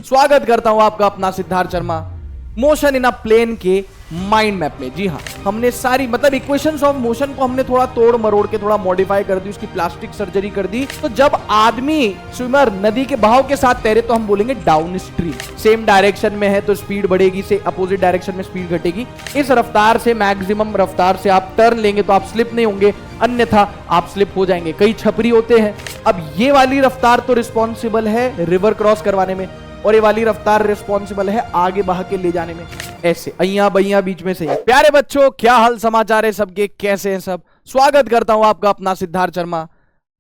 स्वागत करता हूं आपका अपना Siddharth Sharma motion in a plane के माइंड मैप में। जी हाँ, हमने सारी इक्वेशंस ऑफ मोशन को हमने थोड़ा तोड़ मरोड़ के थोड़ा मॉडिफाई कर दी, उसकी प्लास्टिक सर्जरी कर दी। तो जब आदमी स्विमर नदी के बहाव के साथ तैरे तो हम बोलेंगे डाउन स्ट्रीम। सेम डायरेक्शन में है तो स्पीड बढ़ेगी, से अपोजिट डायरेक्शन में स्पीड घटेगी। इस रफ्तार से मैक्सिमम रफ्तार से आप टर्न लेंगे तो आप स्लिप नहीं होंगे, अन्यथा आप स्लिप हो जाएंगे। कई छपरी होते हैं। अब ये वाली रफ्तार तो रिस्पॉन्सिबल है रिवर क्रॉस करवाने में, और ये वाली रफ्तार रिस्पॉन्सिबल है आगे बहा के ले जाने में। ऐसे अइया बइया बीच में से ही। प्यारे बच्चों, क्या हाल समाचार है सबके, कैसे हैं सब? स्वागत करता हूं आपका अपना Siddharth Sharma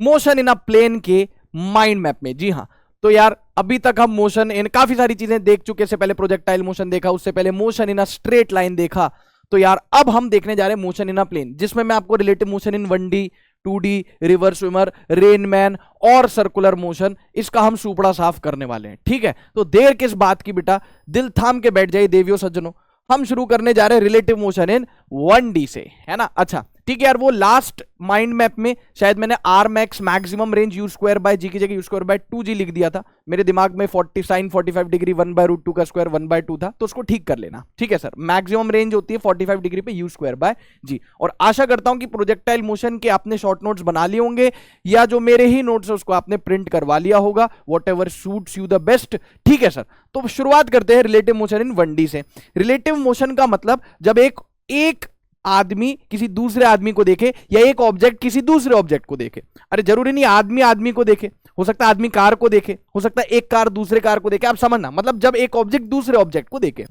motion in a plane के माइंड मैप में। जी हाँ, तो यार अभी तक हम मोशन इन काफी सारी चीजें देख चुके हैं। पहले प्रोजेक्टाइल मोशन देखा, उससे पहले motion in a straight line देखा। तो यार अब हम देखने जा रहे हैं मोशन इन अ प्लेन, जिसमें मैं आपको relative motion in 1D 2D river swimmer, Rain Man और सर्कुलर मोशन, इसका हम सुपड़ा साफ करने वाले हैं। ठीक है, तो देर किस बात की बेटा, दिल थाम के बैठ जाइए देवियों सज्जनों। हम शुरू करने जा रहे हैं रिलेटिव मोशन इन 1D से, है ना। अच्छा ठीक है यार, वो लास्ट माइंड मैप में शायद मैंने R max maximum range U square by G की जगह यू स्क्वायर बाय 2g लिख दिया था। मेरे दिमाग में 40 sin 45 डिग्री 1/√2 का स्क्वायर 1/2 था, तो उसको ठीक कर लेना। ठीक है सर, मैक्सिमम रेंज होती है 45 डिग्री पे यू स्क्वायर बाय जी। और आशा करता हूं कि प्रोजेक्टाइल मोशन के आपने शॉर्ट नोट्स बना लिए होंगे, या जो मेरे ही नोट्स है उसको आपने प्रिंट करवा लिया होगा, what ever suits you the best. ठीक है सर, तो शुरुआत करते हैं रिलेटिव मोशन इन 1D से। रिलेटिव मोशन का मतलब जब एक आदमी किसी दूसरे आदमी को देखे, या एक ऑब्जेक्ट किसी दूसरे ऑब्जेक्ट को देखे। अरे जरूरी नहीं आदमी आदमी को देखे, हो सकता है आदमी कार को देखे, हो सकता है एक कार दूसरे कार को देखे। आप समझना, मतलब जब एक ऑब्जेक्ट दूसरे ऑब्जेक्ट को देखे।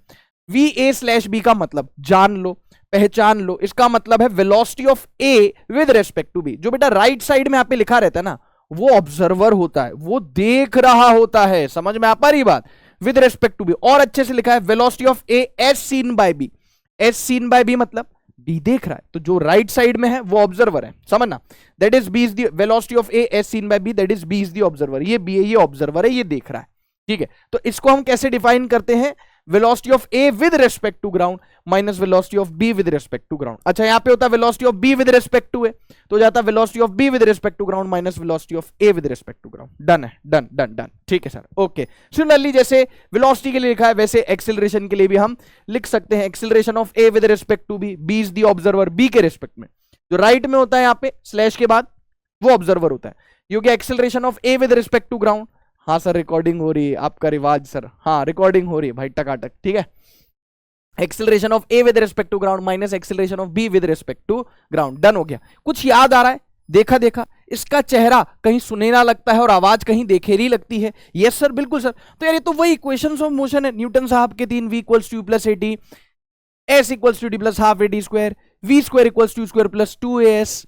VA/B का मतलब जान लो, पहचान लो। इसका मतलब है velocity of A with respect to B। जो बेटा राइट साइड में यहाँ पे लिखा रहता है ना, वो ऑब्जर्वर होता है, वो देख रहा होता है। समझ में आ पा रही बात? With respect to B। और अच्छे से लिखा है velocity of A as seen by B। As seen by B मतलब B देख रहा है, तो जो राइट साइड में है वो ऑब्जर्वर है। समझना, that is B is the velocity of A as seen by B, that is B is the observer. ये B है, ये ऑब्जर्वर है, ये देख रहा है। ठीक है, तो इसको हम कैसे डिफाइन करते हैं? Velocity of A with respect to ground minus velocity of B with respect to ground. अच्छा, यहां पे होता है velocity of B with respect to A, तो जाता है velocity of B with respect to ground minus velocity of A with respect to ground. Done है, done done done. ठीक है सर, ओके। सिमिलरली जैसे वेलोसिटी के लिए लिखा है, वैसे एक्सीलरेशन के लिए भी हम लिख सकते हैं acceleration of A with respect to B। B is the observer, B के रेस्पेक्ट में जो राइट में होता है यहाँ पे स्लैश के बाद, वो ऑब्जर्वर होता है। ये हो गया acceleration of A with respect to ground. हाँ सर, रिकॉर्डिंग हो रही है, आपका रिवाज सर। हाँ, रिकॉर्डिंग हो रही है भाई, टकाटक। ठीक है, acceleration of A with respect to ground minus acceleration of B with respect to ground. Done हो गया। कुछ याद आ रहा है? देखा देखा, इसका चेहरा कहीं सुनहरा लगता है और आवाज कहीं देखेरी लगती है। यस सर, बिल्कुल सर। तो यार ये तो वही इक्वेशंस ऑफ मोशन है, न्यूटन साहब के 3, V = U + AT, S = D + ½ AT², V² = U² + 2AS।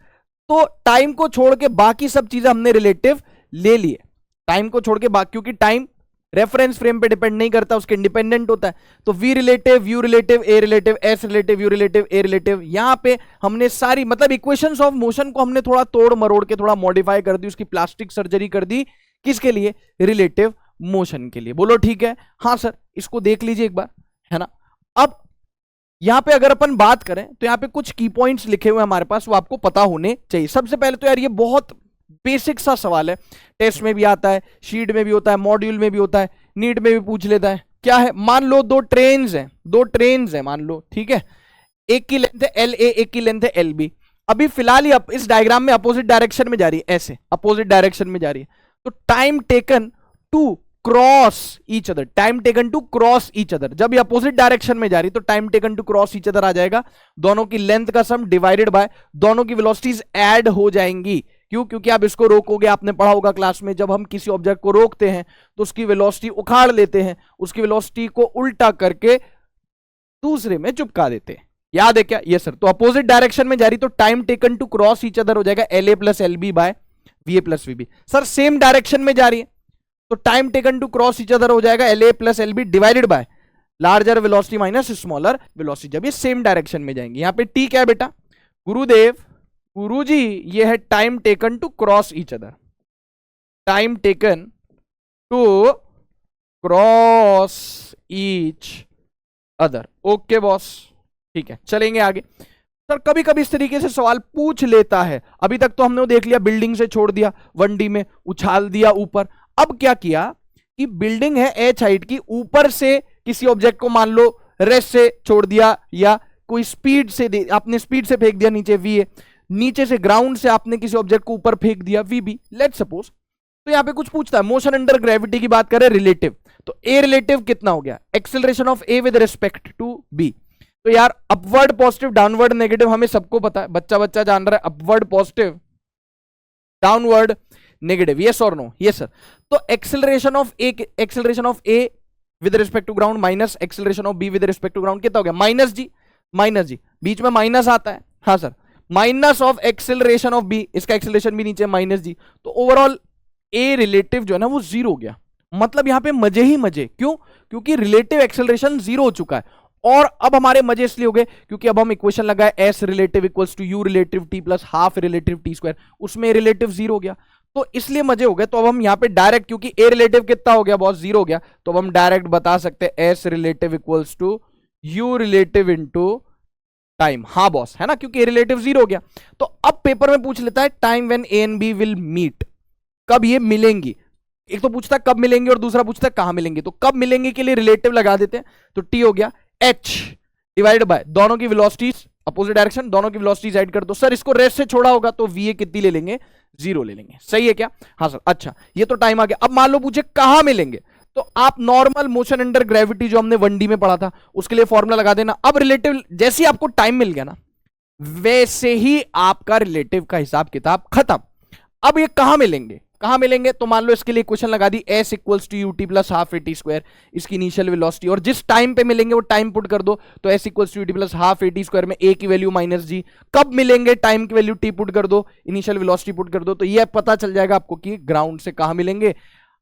तो टाइम को छोड़ के बाकी सब चीजें हमने रिलेटिव ले लिए। टाइम को छोड़ के बाकी, क्योंकि टाइम रेफरेंस फ्रेम पे डिपेंड नहीं करता, उसके इंडिपेंडेंट होता है। तो V relative, U relative, A relative, S relative, U relative, A relative. यहां पे हमने सारी इक्वेशंस ऑफ मोशन को हमने थोड़ा तोड़ मरोड़ के थोड़ा मॉडिफाई कर दी, उसकी प्लास्टिक सर्जरी कर दी। किसके लिए? रिलेटिव मोशन के लिए। बोलो ठीक है? हाँ सर, इसको देख लीजिए एक बार, है ना। अब यहां पे अगर अपन बात करें तो यहां पे कुछ की पॉइंट्स लिखे हुए हमारे पास, वो आपको पता होने चाहिए। सबसे पहले तो यार ये बहुत बेसिक सा सवाल है, टेस्ट में भी आता है, शीट में भी होता है, मॉड्यूल में भी होता है, नीट में भी पूछ लेता है। क्या है? मान लो दो ट्रेन्स हैं मान लो, ठीक है। एक की लेंथ है LA, एक की लेंथ है LB। अभी फिलहाल ही इस डायग्राम में अपोजिट डायरेक्शन में जा रही है, ऐसे अपोजिट डायरेक्शन में जा रही है। तो time taken to cross each other, time taken to cross each other. जब ये अपोजिट डायरेक्शन में जा रही है तो time taken to cross each other आ जाएगा। दोनों की लेंथ का सम डिवाइडेड बाय दोनों की वेलोसिटीज ऐड हो जाएंगी। क्यों? क्योंकि आप इसको रोकोगे, आपने पढ़ा होगा क्लास में, जब हम किसी ऑब्जेक्ट को रोकते हैं तो उसकी वेलोसिटी उखाड़ लेते हैं, उसकी वेलोसिटी को उल्टा करके दूसरे में चिपका देते हैं। याद है क्या? Yes sir. तो अपोजिट डायरेक्शन में जा रही तो time taken to cross each other हो जाएगा LA + LB by VA + VB। Sir same direction में जा रही है तो time taken to cross each other हो जाएगा LA + LB divided by larger velocity minus smaller velocity, जब ये सेम डायरेक्शन में जाएंगे। यहां पे T क्या है बेटा? गुरुदेव, गुरुजी, ये है time taken to cross each other. Time taken to cross each other. Okay boss, ठीक है, चलेंगे आगे। सर कभी कभी इस तरीके से सवाल पूछ लेता है। अभी तक तो हमने वो देख लिया, बिल्डिंग से छोड़ दिया, 1D में उछाल दिया ऊपर। अब क्या किया कि बिल्डिंग है h हाइट की, ऊपर से किसी ऑब्जेक्ट को मान लो रेस्ट से छोड़ दिया या कोई स्पीड से आपने स्पीड से फेंक दिया नीचे v है, नीचे से ग्राउंड से आपने किसी ऑब्जेक्ट को ऊपर फेंक दिया vb, लेट सपोज। तो यहां पे कुछ पूछता है मोशन अंडर ग्रेविटी की बात करें रिलेटिव, तो a रिलेटिव कितना हो गया, acceleration of a with respect to b। तो यार अपवर्ड पॉजिटिव डाउनवर्ड नेगेटिव हमें सबको पता है, बच्चा बच्चा जान रहा है upward positive downward negative, yes और नो, यस सर। तो acceleration of A with respect to ground minus acceleration of B with respect to ground कितना हो गया, माइनस जी, बीच में माइनस आता है, हाँ sir, minus of acceleration of B, इसका एक्सेलरेशन भी नीचे माइनस जी, तो ओवरऑल ए रिलेटिव जो है ना वो जीरो हो गया। मतलब यहां पे मजे ही मजे, क्यों, क्योंकि रिलेटिव एक्सेलरेशन जीरो हो चुका है। और अब हमारे मजे इसलिए हो गए क्योंकि अब हम इक्वेशन लगाए s relative equals to u relative t plus half relative t square, उसमें रिलेटिव जीरो हो गया, तो इसलिए मजे हो गए। तो अब हम यहाँ पे डायरेक्ट, क्योंकि ए रिलेटिव कितना हो गया बॉस, जीरो हो गया, तो अब हम डायरेक्ट बता सकते हैं s relative equals to u relative into time. हाँ बॉस, है ना, क्योंकि ए रिलेटिव जीरो हो गया। तो अब पेपर में पूछ लेता है time when A and B will meet, कब ये मिलेंगी। एक तो पूछता है कब मिलेंगे और दूसरा पूछता है कहां मिलेंगे। तो कब मिलेंगे के लिए रिलेटिव लगा देते हैं, तो टी हो गया h डिवाइड बाय दोनों की वेलोसिटीज अपोजिट डायरेक्शन, दोनों की वेलोसिटीज ऐड कर दो। सर इसको रेस्ट से छोड़ा होगा तो va कितनी ले लेंगे, जीरो ले लेंगे, सही है क्या, हाँ सर। अच्छा ये तो टाइम आ गया। अब मान लो पूछे कहां मिलेंगे, तो आप नॉर्मल मोशन अंडर ग्रेविटी जो हमने 1D में पढ़ा था उसके लिए फॉर्मूला लगा देना। अब रिलेटिव जैसे ही आपको टाइम मिल गया ना, वैसे ही आपका रिलेटिव का हिसाब किताब खत्म। अब ये कहां मिलेंगे, कहां मिलेंगे, तो मान लो इसके लिए इक्वेशन लगा दी s equals to u t plus half a T square, इसकी इनिशियल वेलोसिटी, और जिस टाइम पे मिलेंगे वो टाइम पुट कर दो, तो s equals to u t plus half a T square में a की वैल्यू माइनस जी, कब मिलेंगे टाइम की वैल्यू t पुट कर दो, इनिशियल वेलोसिटी पुट कर दो, तो ये पता चल जाएगा आपको कि ग्राउंड से कहां मिलेंगे।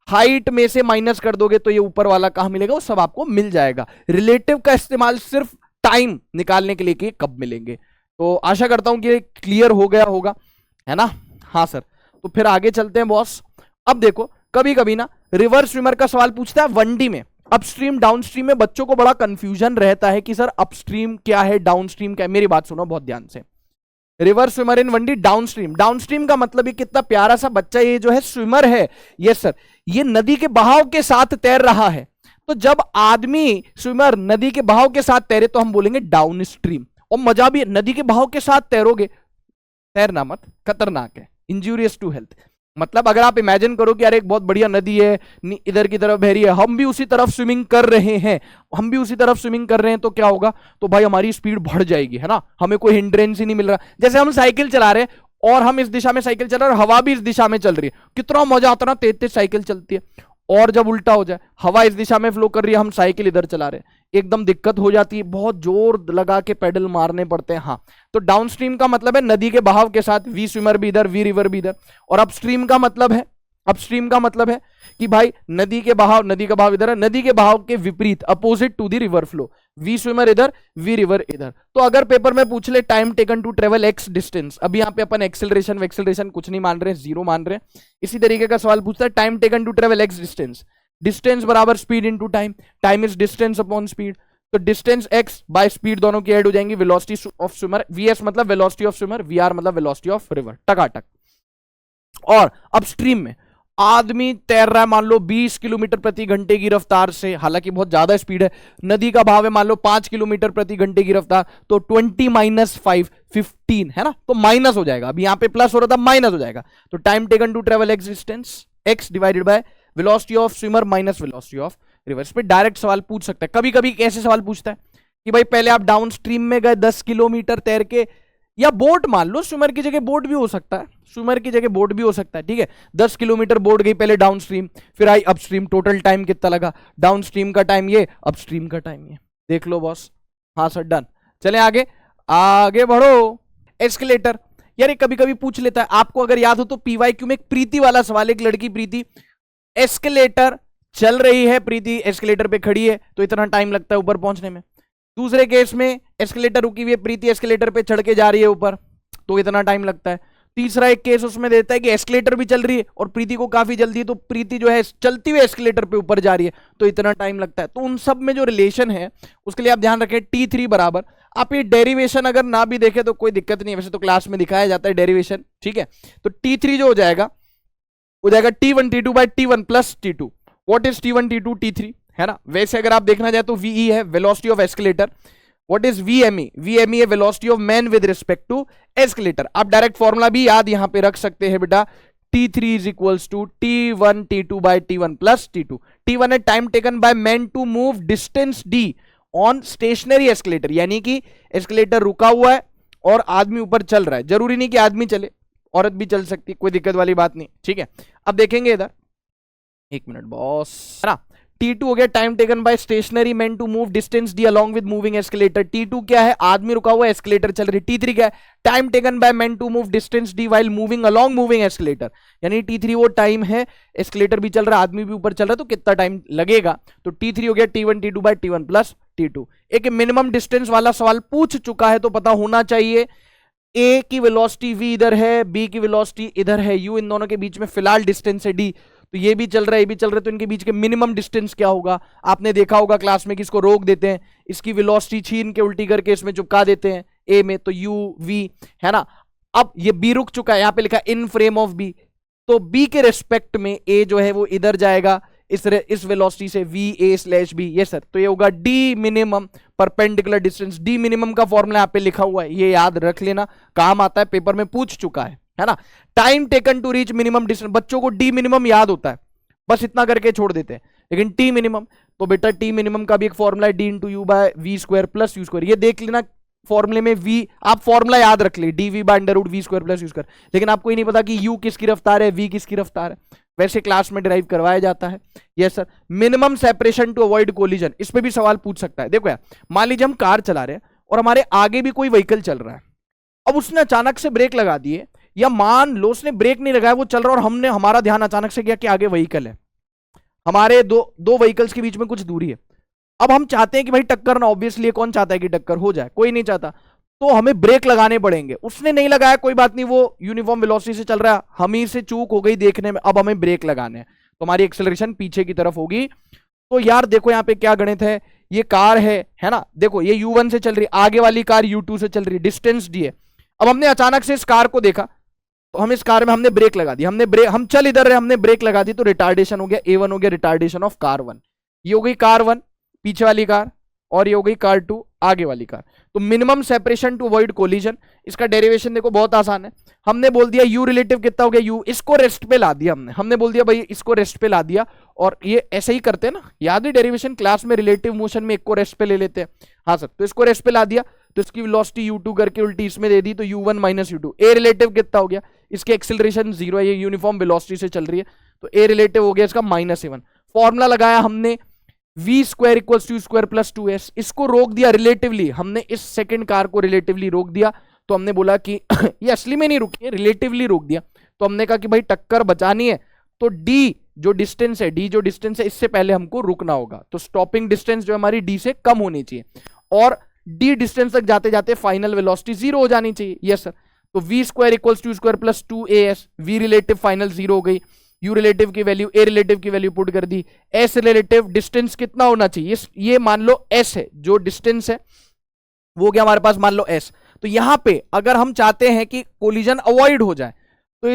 हाइट में से माइनस कर दोगे तो ये ऊपर वाला कहां मिलेगा, वो सब आपको मिल जाएगा। रिलेटिव का इस्तेमाल सिर्फ टाइम निकालने के लिए कि कब मिलेंगे। तो आशा करता हूं कि क्लियर हो गया होगा, है ना, हाँ सर। तो फिर आगे चलते हैं बॉस। अब देखो कभी कभी ना रिवर्स स्विमर का सवाल पूछता है 1D में, अपस्ट्रीम डाउनस्ट्रीम में बच्चों को बड़ा कंफ्यूजन रहता है कि सर अपस्ट्रीम क्या है डाउनस्ट्रीम क्या है। मेरी बात सुनो बहुत ध्यान से, रिवर्स स्विमर इन 1D डाउनस्ट्रीम, डाउनस्ट्रीम का मतलब ये कितना प्यारा सा बच्चा ये जो है स्विमर है, यस सर, ये नदी के बहाव के साथ तैर रहा है। तो जब आदमी स्विमर नदी के बहाव के साथ तैरे तो हम बोलेंगे डाउनस्ट्रीम। और मजा भी, नदी के बहाव के साथ तैरोगे, तैरना मत, खतरनाक है, इंजूरियस टू हेल्थ। मतलब अगर आप इमेजिन करो कि यार एक बहुत बढ़िया नदी है, इधर की तरफ बह रही है, हम भी उसी तरफ स्विमिंग कर रहे हैं, हम भी उसी तरफ स्विमिंग कर रहे हैं, तो क्या होगा, तो भाई हमारी स्पीड बढ़ जाएगी, है ना, हमें कोई हिंड्रेंस ही नहीं मिल रहा। जैसे हम साइकिल चला रहे हैं और हम इस दिशा में साइकिल चल रहे हैं और हवा भी इस दिशा में चल रही है, कितना मजा आता है ना, तेज तेज साइकिल चलती है। और जब उल्टा हो जाए, हवा इस दिशा में फ्लो कर रही है, हम साइकिल इधर चला रहे हैं, एकदम दिक्कत हो जाती है, बहुत जोर लगा के पेडल मारने पड़ते हैं। हाँ, तो डाउनस्ट्रीम का मतलब है नदी के बहाव के साथ, वी स्विमर भी इधर, वी रिवर भी इधर। और अपस्ट्रीम का मतलब है, अपस्ट्रीम का मतलब है कि भाई नदी के बहाव, नदी का बहाव इधर है, नदी के बहाव के विपरीत, opposite to the river flow, v swimmer इधर, वी रिवर इधर। तो अगर पेपर में पूछ ले time taken to travel x distance, अब यहाँ पे अपन एक्सेलरेशन वेक्सेलरेशन कुछ नहीं मान रहे, जीरो मान रहे हैं। इसी तरीके का सवाल पूछता है time taken to travel x distance, distance बराबर speed into time, time is distance upon speed, तो डिस्टेंस x बाय स्पीड दोनों की ऐड हो जाएंगी, वेलोसिटी ऑफ स्विमर, vs मतलब वेलोसिटी ऑफ स्विमर, vr मतलब वेलोसिटी ऑफ रिवर, टकाटक। और अपस्ट्रीम में आदमी तैर रहा है मान लो 20 किलोमीटर प्रति घंटे की रफ्तार से, हालांकि बहुत ज्यादा स्पीड है, नदी का बहाव है मान लो 5 किलोमीटर प्रति घंटे की रफ्तार, तो 20 माइनस 5 15, है ना, तो माइनस हो जाएगा, अभी यहां पे प्लस हो रहा था माइनस हो जाएगा। तो time taken to travel x distance, x divided by velocity of swimmer minus velocity of river. इस पे डायरेक्ट सवाल पूछ सकता है। कभी कभी कैसे सवाल पूछता है कि भाई पहले आप डाउन स्ट्रीम में गए 10 किलोमीटर तैर के, या बोट मान लो, स्विमर की जगह बोट भी हो सकता है, स्विमर की जगह बोट भी हो सकता है, ठीक है, 10 किलोमीटर बोट गई पहले डाउन स्ट्रीम, फिर आई अपस्ट्रीम, टोटल टाइम कितना लगा, डाउन स्ट्रीम का टाइम ये, अपस्ट्रीम का टाइम ये, देख लो बॉस। हाँ सर डन, चले आगे, आगे बढ़ो। एस्केलेटर, यार ये कभी कभी पूछ लेता है, आपको अगर याद हो तो PYQ में एक प्रीति वाला सवाल, एक लड़की प्रीति, एस्केलेटर चल रही है, प्रीति एस्केलेटर पे खड़ी है तो इतना टाइम लगता है ऊपर पहुंचने में। दूसरे केस में एस्केलेटर रुकी हुई है, प्रीति एस्केलेटर पे चढ़ के जा रही है ऊपर, तो इतना टाइम लगता है। तीसरा एक केस उसमें देता है कि एस्केलेटर भी चल रही है और प्रीति को काफी जल्दी है, तो प्रीति जो है चलती हुई एस्केलेटर पे ऊपर जा रही है, तो इतना टाइम लगता है। तो उन सब में जो रिलेशन है उसके लिए आप ध्यान रखें T3 बराबर, आप ये डेरिवेशन अगर ना भी देखें तो कोई दिक्कत नहीं है, वैसे तो क्लास में दिखाया जाता है डेरिवेशन, ठीक है। तो T3 जो हो जाएगा T1 T2 bye T1 plus T2, what is T1 T2 T3, है ना। वैसे अगर आप देखना चाहे तो VE है velocity of escalator, what is VME, VME है velocity of man with respect to escalator. आप डायरेक्ट फॉर्मूला भी याद यहां पे रख सकते हैं बेटा, T3 is equals to T1 T2 by T1 plus T2। T1 है time taken by man to move distance D on stationary escalator, यानी कि एस्केलेटर रुका हुआ है और आदमी ऊपर चल रहा है, जरूरी नहीं कि आदमी चले, औरत भी चल सकती है, कोई दिक्कत वाली बात नहीं, ठीक है। अब देखेंगे इधर, एक मिनट बॉस, है ना। T2 हो गया time taken by stationary man to move distance D along with moving escalator. T2 क्या है, आदमी रुका हुआ है, एस्केलेटर चल रही। T3 क्या है, time taken by man to move distance D while moving along moving escalator, यानी T3 वो टाइम है, एस्केलेटर भी चल रहा है, आदमी भी ऊपर चल रहा है, तो कितना टाइम लगेगा। तो T3 हो गया T1 T2 bye T1 plus T2। एक मिनिमम डिस्टेंस वाला सवाल पूछ चुका है, तो पता होना चाहिए A की वेलोसिटी V इधर है, B की वेलोसिटी इधर है, U इन दोनों के बीच में फिलहाल डिस्टेंस है D, तो ये भी चल रहा है, ये भी चल रहा है, तो इनके बीच के मिनिमम डिस्टेंस क्या होगा। आपने देखा होगा क्लास में कि इसको रोक देते हैं, इसकी वेलोसिटी छीन के उल्टी करके इसमें चिपका देते हैं A में, तो U V, है ना। अब ये B रुक चुका है, यहां पे लिखा इन फ्रेम ऑफ B, तो B के रेस्पेक्ट में A जो है वो इधर जाएगा इस वेलोसिटी से VA/B, ये सर, तो ये होगा D minimum perpendicular distance. D minimum का फॉर्मूला यहाँ पे लिखा हुआ है, ये याद रख लेना, काम आता है, पेपर में पूछ चुका है ना। Time taken to reach minimum distance, बच्चों को D मिनिमम याद होता है, बस इतना करके छोड़ देते हैं, लेकिन T मिनिमम, तो बेटा T मिनिमम का भी एक फॉर्मूला है, D into U by V square plus U square. ये देख लेना फॉर्मूले में V, आप फॉर्मूला याद रख ले, DV by under root V square plus U square, लेकिन आपको ही नहीं पता कि U किसकी रफ्तार है, V किसकी रफ्तार है, वैसे क्लास में डिराइव करवाया जाता है। Yes sir, minimum separation to avoid collision, इस पे भी सवाल पूछ सकता है। देखो यार, मान लीजिए हम कार चला रहे हैं और हमारे आगे भी कोई व्हीकल चल रहा है, अब उसने अचानक से ब्रेक लगा दिए, या मान लो उसने ब्रेक नहीं लगाया, वो चल रहा है और हमारा ध्यान अचानक से गया कि आगे व्हीकल है, हमारे दो व्हीकल्स के बीच में कुछ दूरी है, अब हम चाहते हैं कि भाई टक्कर ना, ऑब्वियसली कौन चाहता है कि टक्कर हो जाए, कोई नहीं चाहता, तो हमें ब्रेक लगाने पड़ेंगे। उसने नहीं लगाया, कोई बात नहीं, वो यूनिफॉर्म वेलोसिटी से चल रहा है, हम ही से चूक हो गई देखने में, अब हमें ब्रेक लगाने हैं, तो हमारी एक्सेलरेशन पीछे की तरफ होगी। तो यार देखो यहाँ पे क्या गणित है, ये कार है ना, देखो ये U1 से चल रही है, आगे वाली कार U2 से चल रही है, डिस्टेंस D है। अब हमने अचानक से इस कार को देखा, तो हम इस कार में हमने ब्रेक लगा दी, हम चल इधर रहे, हमने ब्रेक लगा दी, तो रिटार्डेशन हो गया A1 हो गया रिटार्डेशन ऑफ कार 1, ये हो गई कार 1 पीछे वाली कार, और ये हो गई कार 2 आगे वाली कार। तो minimum separation to avoid collision, इसका डेरिवेशन देखो बहुत आसान है, हमने बोल दिया U रिलेटिव कितना हो गया U, इसको रेस्ट पे ला दिया हमने बोल दिया भाई इसको रेस्ट पे ला दिया, और ये ऐसे ही करते हैं ना, याद है डेरिवेशन क्लास में, रिलेटिव मोशन में एक को रेस्ट पे ले लेते हैं। हाँ सर, तो इसको रेस्ट पे ला दिया, तो इसकी वेलोसिटी U2 करके उल्टी इसमें दे दी, तो U1 minus U2। A relative कितना हो गया, इसके एक्सेलरेशन 0 है, ये यूनिफॉर्म वेलोसिटी से चल रही है, तो A रिलेटिव हो गया इसका -A1। फॉर्मूला लगाया हमने V square equals to square plus 2s, इसको रोक दिया रिलेटिवली, हमने इस सेकंड कार को रिलेटिवली रोक दिया, तो हमने बोला कि ये असली में नहीं रुकी है, रिलेटिवली रोक दिया, तो हमने कहा कि भाई टक्कर बचानी है, तो D जो डिस्टेंस है इससे पहले हमको रुकना होगा, तो स्टॉपिंग डिस्टेंस जो हमारी D से कम होनी चाहिए, और D डिस्टेंस तक जाते जाते फाइनल वेलोसिटी 0 हो जानी चाहिए। यस सर, तो V square equals to square plus 2as, V relative final 0 हो गई, U रिलेटिव की वैल्यू A रिलेटिव की वैल्यू पुट कर दी, S रिलेटिव डिस्टेंस कितना होना चाहिए, ये मान लो S है, जो डिस्टेंस है वो गया हमारे पास मान लो S। तो यहां पे अगर हम चाहते हैं कि कोलिजन अवॉइड हो जाए, तो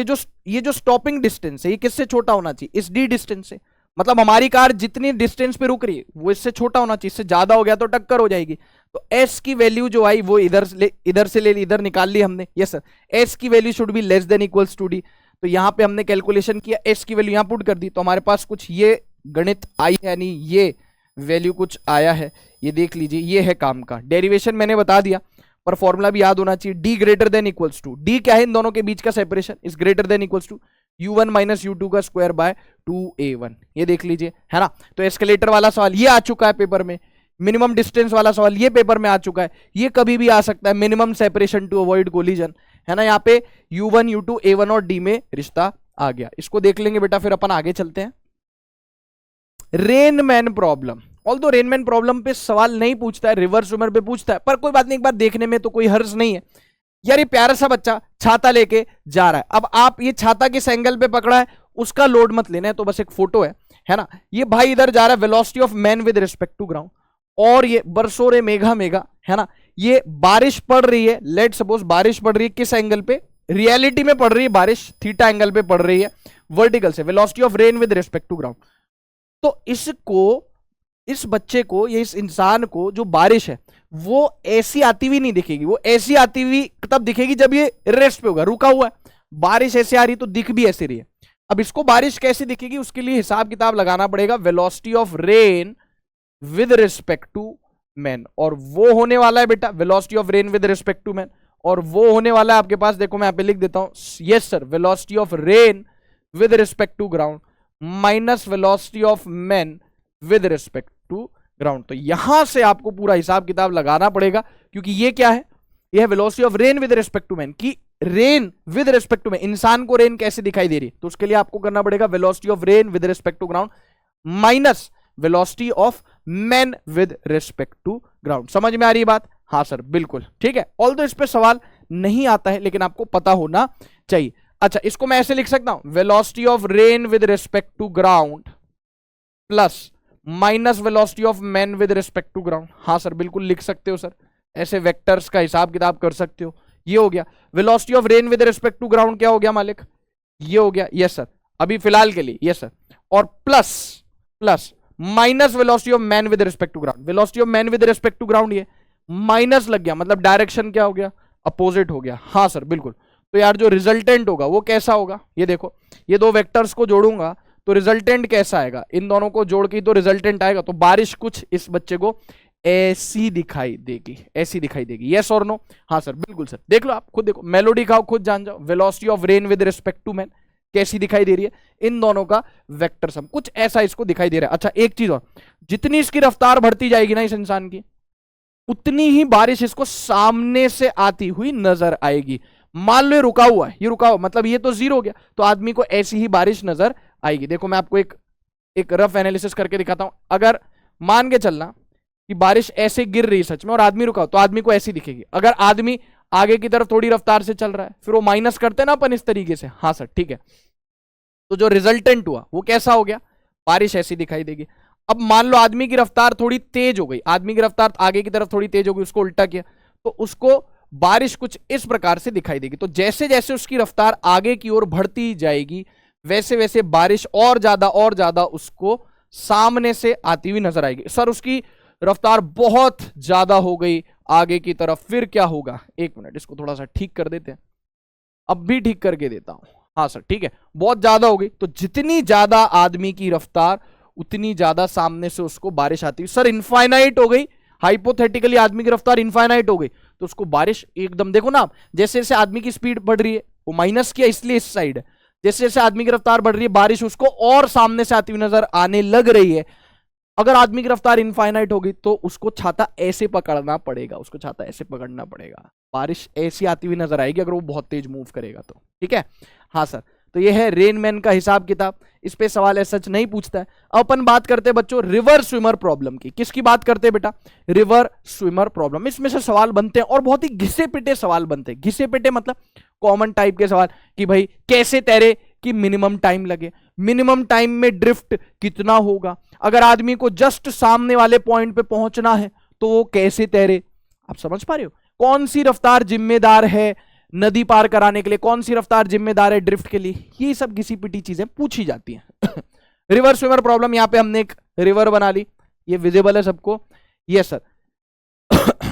ये जो स्टॉपिंग डिस्टेंस है ये किससे छोटा होना चाहिए, इस D डिस्टेंस से, मतलब हमारी कार जितनी डिस्टेंस पे रुक रही है वो इससे छोटा होना चाहिए, इससे ज्यादा हो गया तो टक्कर हो जाएगी। तो S की वैल्यू जो आई वो इधर से ले इधर निकाल ली हमने। यस सर, S की value should be less than equals to D, तो यहां पे हमने कैलकुलेशन किया, S की वैल्यू यहां पुट कर दी, तो हमारे पास कुछ ये गणित आई है, यानी ये वैल्यू कुछ आया है, ये देख लीजिए, ये है काम का। डेरिवेशन मैंने बता दिया, पर फॉर्मूला भी याद होना चाहिए, D greater than equals to, D क्या है इन दोनों के बीच का separation, is greater than equals to U1 minus U2 का स्क्वायर बाय 2A1, ये देख लीजिए, है ना। तो एस्केलेटर वाला सवाल ये आ चुका है पेपर में, मिनिमम डिस्टेंस वाला सवाल ये पेपर में आ चुका है, ये कभी भी आ सकता है, minimum separation to avoid collision, है ना। यहाँ पे U1 U2 A1 और D में रिश्ता आ गया, इसको देख लेंगे बेटा, फिर अपन आगे चलते हैं। Rain Man problem, although Rain Man problem पे सवाल नहीं पूछता है, रिवर्स स्विमर पे पूछता है, पर कोई बात नहीं, एक बार देखने में तो कोई हर्ज नहीं है। यार ये प्यारा सा बच्चा छाता लेके जा रहा है, अब आप ये छाता किस एंगल पे पकड़ा है उसका लोड मत लेना है, तो बस एक फोटो है ना। ये भाई इधर जा रहा है, velocity of man with respect to ground, और ये बरसों रे मेघा मेघा, है ना। ये बारिश पड़ रही है, लेट सपोज बारिश पड़ रही है, किस एंगल पे, रियलिटी में पड़ रही है बारिश थीटा एंगल पे पड़ रही है, वर्टिकल से, velocity of rain with respect to ground. तो इसको, इस बच्चे को या इस इंसान को जो बारिश है वो ऐसी आती हुई नहीं दिखेगी, वो ऐसी आती हुई तब दिखेगी जब ये रेस्ट पे होगा, रुका हुआ है। बारिश ऐसे आ रही तो दिख भी ऐसे रही है। अब इसको बारिश कैसे दिखेगी, उसके लिए हिसाब किताब लगाना पड़ेगा velocity of rain with respect to man, और वो होने वाला है बेटा velocity of rain with respect to man, और वो होने वाला है आपके पास, देखो मैं यहां पे लिख देता हूं, yes sir, velocity of rain with respect to ground minus velocity of man with respect to ground. तो यहां से आपको पूरा हिसाब किताब लगाना पड़ेगा, क्योंकि ये क्या है, ये है velocity of rain with respect to man, की rain with respect to man, इंसान को रेन कैसे दिखाई दे रही है, तो उसके लिए आपको करना पड़ेगा velocity of rain with respect to ground minus velocity of man with respect to ground. समझ में आ रही है बात? हाँ सर बिल्कुल ठीक है। ऑल्दो इस पे सवाल नहीं आता है लेकिन आपको पता होना चाहिए। अच्छा, इसको मैं ऐसे लिख सकता हूं, velocity of rain with respect to ground plus minus velocity of man with respect to ground. हाँ सर बिल्कुल लिख सकते हो सर, ऐसे वेक्टर्स का हिसाब किताब कर सकते हो। ये हो गया velocity of rain with respect to ground, क्या हो गया मालिक, ये हो गया, यस सर, अभी फिलहाल के लिए यस सर, और plus minus velocity of man with respect to ground, velocity of man with respect to ground ये माइनस लग गया, मतलब डायरेक्शन क्या हो गया, अपोजिट हो गया। हाँ सर बिल्कुल। तो यार जो रिजल्टेंट होगा वो कैसा होगा, ये देखो, ये दो वेक्टर्स को जोड़ूंगा तो रिजल्टेंट कैसा आएगा, इन दोनों को जोड़ के तो रिजल्टेंट आएगा, तो बारिश कुछ इस बच्चे को ऐसी दिखाई देगी, ऐसी दिखाई देगी, यस और नो? हाँ सर बिल्कुल सर, देख लो आप खुद, देखो मेलोडी खाओ खुद जान जाओ, velocity of rain with respect to man कैसी दिखाई दे रही है, इन दोनों का वेक्टर सम कुछ ऐसा इसको दिखाई दे रहा है। अच्छा एक चीज और, जितनी इसकी रफ्तार बढ़ती जाएगी ना इस इंसान की, उतनी ही बारिश इसको सामने से आती हुई नजर आएगी। मान लो ये रुका हुआ है, ये रुका हुआ मतलब ये तो जीरो हो गया, तो आदमी को ऐसी ही बारिश नजर आएगी। देखो मैं आपको एक रफ एनालिसिस करके दिखाता हूं। अगर मान के चलना कि बारिश ऐसे गिर रही है सच में और आदमी रुका हो, तो आदमी को ऐसी दिखेगी। अगर आदमी आगे की तरफ थोड़ी रफ्तार से चल रहा है, फिर वो माइनस करते ना अपन इस तरीके से। हाँ सर ठीक है। तो जो रिजल्टेंट हुआ वो कैसा हो गया, बारिश ऐसी दिखाई देगी। अब मान लो आदमी की रफ्तार थोड़ी तेज हो गई, आदमी की रफ्तार आगे की तरफ थोड़ी तेज हो गई, उसको उल्टा किया, तो उसको बारिश कुछ इस प्रकार से दिखाई देगी। तो जैसे जैसे उसकी रफ्तार आगे की ओर बढ़ती जाएगी, वैसे वैसे बारिश और ज्यादा उसको सामने से आती हुई नजर आएगी। सर उसकी रफ्तार बहुत ज्यादा हो गई आगे की तरफ, फिर क्या होगा, एक मिनट इसको थोड़ा सा ठीक कर देते हैं, अब भी ठीक करके देता हूं। हाँ सर ठीक है, बहुत ज्यादा हो गई, तो जितनी ज्यादा आदमी की रफ्तार उतनी ज्यादा सामने से उसको बारिश आती है। सर इनफाइनाइट हो गई, हाइपोथेटिकली आदमी की रफ्तार इनफाइनाइट हो गई, तो उसको बारिश एकदम, देखो ना आप, जैसे जैसे आदमी की स्पीड बढ़ रही है, वो माइनस किया इसलिए इस साइड है, जैसे जैसे आदमी की रफ्तार बढ़ रही है बारिश उसको और सामने से आती हुई नजर आने लग रही है। अगर आदमी की रफ्तार इनफाइनाइट होगी तो उसको छाता ऐसे पकड़ना पड़ेगा, उसको छाता ऐसे पकड़ना पड़ेगा, बारिश ऐसी आती हुई नजर आएगी अगर वो बहुत तेज मूव करेगा तो। ठीक है, हाँ सर, तो ये है रेनमैन का हिसाब किताब, इस पे सवाल ऐसा सच नहीं पूछता है। अब अपन बात करते हैं बच्चों रिवर स्विमर प्रॉब्लम की। किसकी बात करते हैं बेटा, रिवर स्विमर प्रॉब्लम। इसमें से सवाल बनते हैं और बहुत ही घिसे पिटे सवाल बनते हैं। घिसे पिटे मतलब कॉमन टाइप के सवाल कि भाई कैसे तैरे कि मिनिमम टाइम लगे, मिनिमम टाइम में ड्रिफ्ट कितना होगा, अगर आदमी को जस्ट सामने वाले पॉइंट पे पहुंचना है तो वो कैसे तैरे। आप समझ पा रहे हो, कौन सी रफ्तार जिम्मेदार है नदी पार कराने के लिए, कौन सी रफ्तार जिम्मेदार है ड्रिफ्ट के लिए, ये सब घिसी पिटी चीजें पूछी जाती हैं। रिवर स्विमर प्रॉब्लम, यहां पे हमने एक रिवर बना ली, ये विजिबल है सबको, ये सर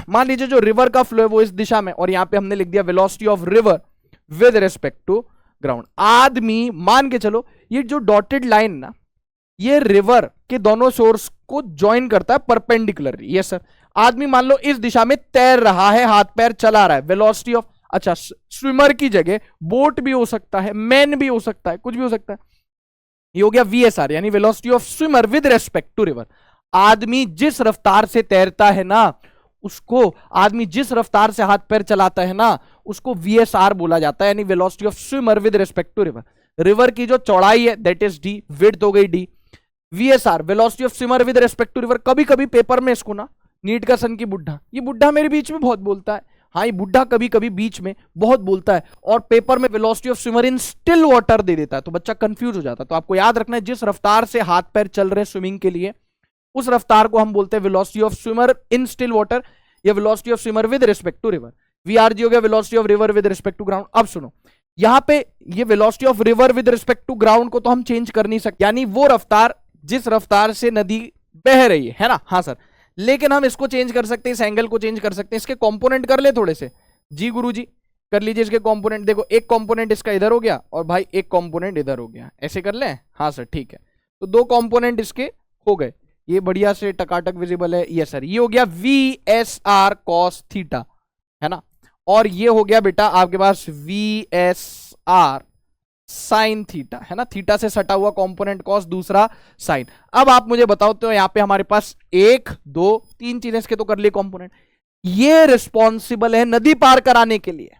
मान लीजिए जो रिवर का फ्लो है वो इस दिशा में, और यहां पे हमने लिख दिया velocity of river with respect to ground. आदमी मान के चलो ये जो डॉटेड लाइन ना, ये रिवर के दोनों सोर्स को ज्वाइन करता है परपेंडिकुलरली। यस सर, आदमी मान लो इस दिशा में तैर रहा है, हाथ पैर चला रहा है, वेलोसिटी ऑफ, अच्छा स्विमर की जगह बोट भी हो सकता है, मैन भी हो सकता है, कुछ भी हो सकता है, ये हो गया VSR यानी velocity of swimmer with respect to river. आदमी जिस रफ्तार से तैरता है ना उसको, आदमी जिस रफ्तार से हाथ पैर चलाता है ना उसको VSR बोला जाता है, यानी velocity of swimmer with respect to river. River की जो चौड़ाई है दैट इज D, विड्थ हो गई D, VSR velocity of swimmer with respect to river. कभी कभी पेपर में इसको ना नीट का सन की बुड्ढा, ये बुड्ढा मेरे बीच में बहुत बोलता है, हाँ ये बुड्ढा कभी कभी बीच में बहुत बोलता है, और पेपर में velocity of swimmer in still water दे देता है, तो बच्चा कंफ्यूज हो जाता है। तो आपको याद रखना है जिस रफ्तार से हाथ पैर चल रहे स्विमिंग के लिए उस रफ्तार को हम बोलते हैं velocity of swimmer in still water या velocity of swimmer with respect to river. VRG हो गया velocity of river with respect to ground. अब सुनो, यहां पे ये velocity of river with respect to ground को तो हम चेंज कर नहीं सकते, यानी वो रफ्तार जिस रफ्तार से नदी बह रही है ना। हाँ सर, लेकिन हम इसको चेंज कर सकते हैं, इस एंगल को चेंज कर सकते हैं, इसके कंपोनेंट कर ले थोड़े से। जी गुरुजी कर लीजिए इसके कंपोनेंट। देखो एक कंपोनेंट इसका इधर हो गया और भाई एक कंपोनेंट इधर हो गया, ऐसे कर लें। हाँ सर ठीक है, तो दो कंपोनेंट इसके हो गए, ये बढ़िया से टकाटक विजिबल है। यस सर, ये हो गया V S R cos theta, है ना, और ये हो गया बेटा आपके पास V S R sine theta, है ना, थीटा से सटा हुआ कंपोनेंट कॉस, दूसरा साइन। अब आप मुझे बताओ, तो यहां पे हमारे पास एक दो तीन चीजें इसके तो कर लिए कंपोनेंट, ये रिस्पॉन्सिबल है नदी पार कराने के लिए।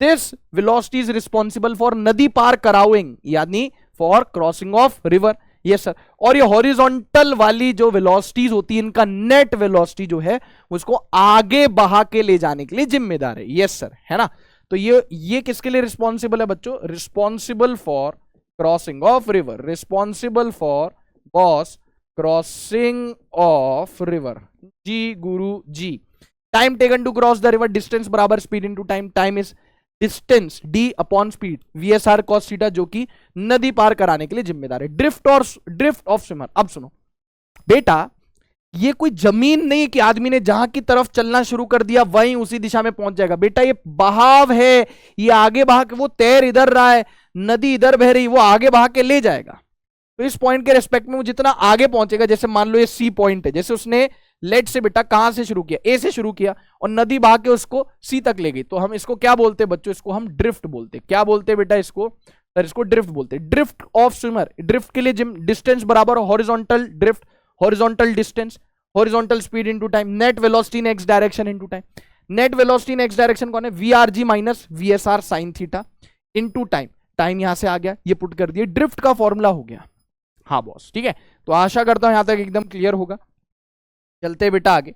This velocity is responsible for नदी पार कराउइंग, यानी for crossing of river. Yes sir, और ये हॉरिजॉन्टल वाली जो वेलोसिटीज होती है, इनका नेट वेलोसिटी जो है उसको आगे बहा के ले जाने के लिए जिम्मेदार है। यस सर, है ना, तो ये किसके लिए रिस्पॉन्सिबल है बच्चों? Responsible for crossing of river, responsible for both crossing of river. जी गुरु जी। Time taken to cross the river, distance बराबर speed into time, time is distance D upon speed, VSR cos theta, जो कि नदी पार कराने के लिए जिम्मेदार है। Drift of swimmer. अब सुनो बेटा, ये कोई जमीन नहीं कि आदमी ने जहां की तरफ चलना शुरू कर दिया वहीं उसी दिशा में पहुंच जाएगा। बेटा ये बहाव है, ये आगे बहा के, वो तैर इधर रहा है, नदी इधर बह रही, वो आगे बहा के ले जाएगा। तो इस पॉइंट के रेस्पेक्ट में वो जितना आगे पहुंचेगा, जैसे मान लो ये सी पॉइंट है, जैसे उसने लेट से बेटा कहां से शुरू किया, ए से शुरू किया, और नदी बहा के उसको सी तक ले गई, तो हम इसको क्या बोलते हैं बच्चों? इसको हम ड्रिफ्ट बोलते हैं। क्या बोलते हैं बेटा इसको? सर इसको ड्रिफ्ट बोलते हैं। ड्रिफ्ट ऑफ स्विमर, ड्रिफ्ट के लिए डिस्टेंस बराबर horizontal drift, horizontal distance, horizontal speed into time, net velocity in X direction into time. Net velocity in X direction कौन है? VRG minus VSR sine theta into time. Time यहां से आ गया, ये put कर दिए, ड्रिफ्ट का फॉर्मूला हो गया। हाँ बॉस ठीक है, तो आशा करता हूं यहां तक एकदम क्लियर होगा। चलते बेटा आगे,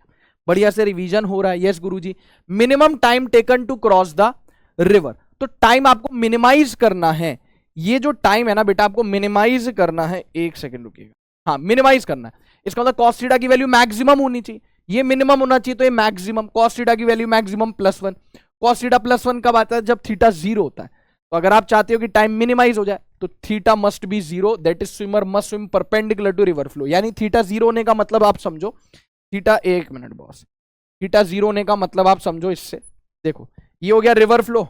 बढ़िया से रिवीजन हो रहा है। यस गुरुजी। Minimum time taken to cross the river, तो टाइम आपको मिनिमाइज करना है। ये जो टाइम है ना बेटा, आपको मिनिमाइज करना है। एक सेकंड रुकिएगा, हाँ मिनिमाइज करना है। इसका मतलब कॉस थीटा की वैल्यू मैक्सिमम होनी चाहिए, ये मिनिमम होना चाहिए, तो ये मैक्सिमम कॉस थीटा की वैल्यू मैक्सिमम +1। कॉस थीटा +1 कब आता है? जब थीटा 0 होता है। तो अगर आप चाहते हो कि टाइम मिनिमाइज हो जाए तो theta must be 0, that is swimmer must swim perpendicular to river flow. यानी थीटा 0 होने का मतलब आप समझो, थीटा, एक मिनट बॉस, थीटा 0 होने का मतलब आप समझो इससे, देखो ये हो गया रिवर फ्लो।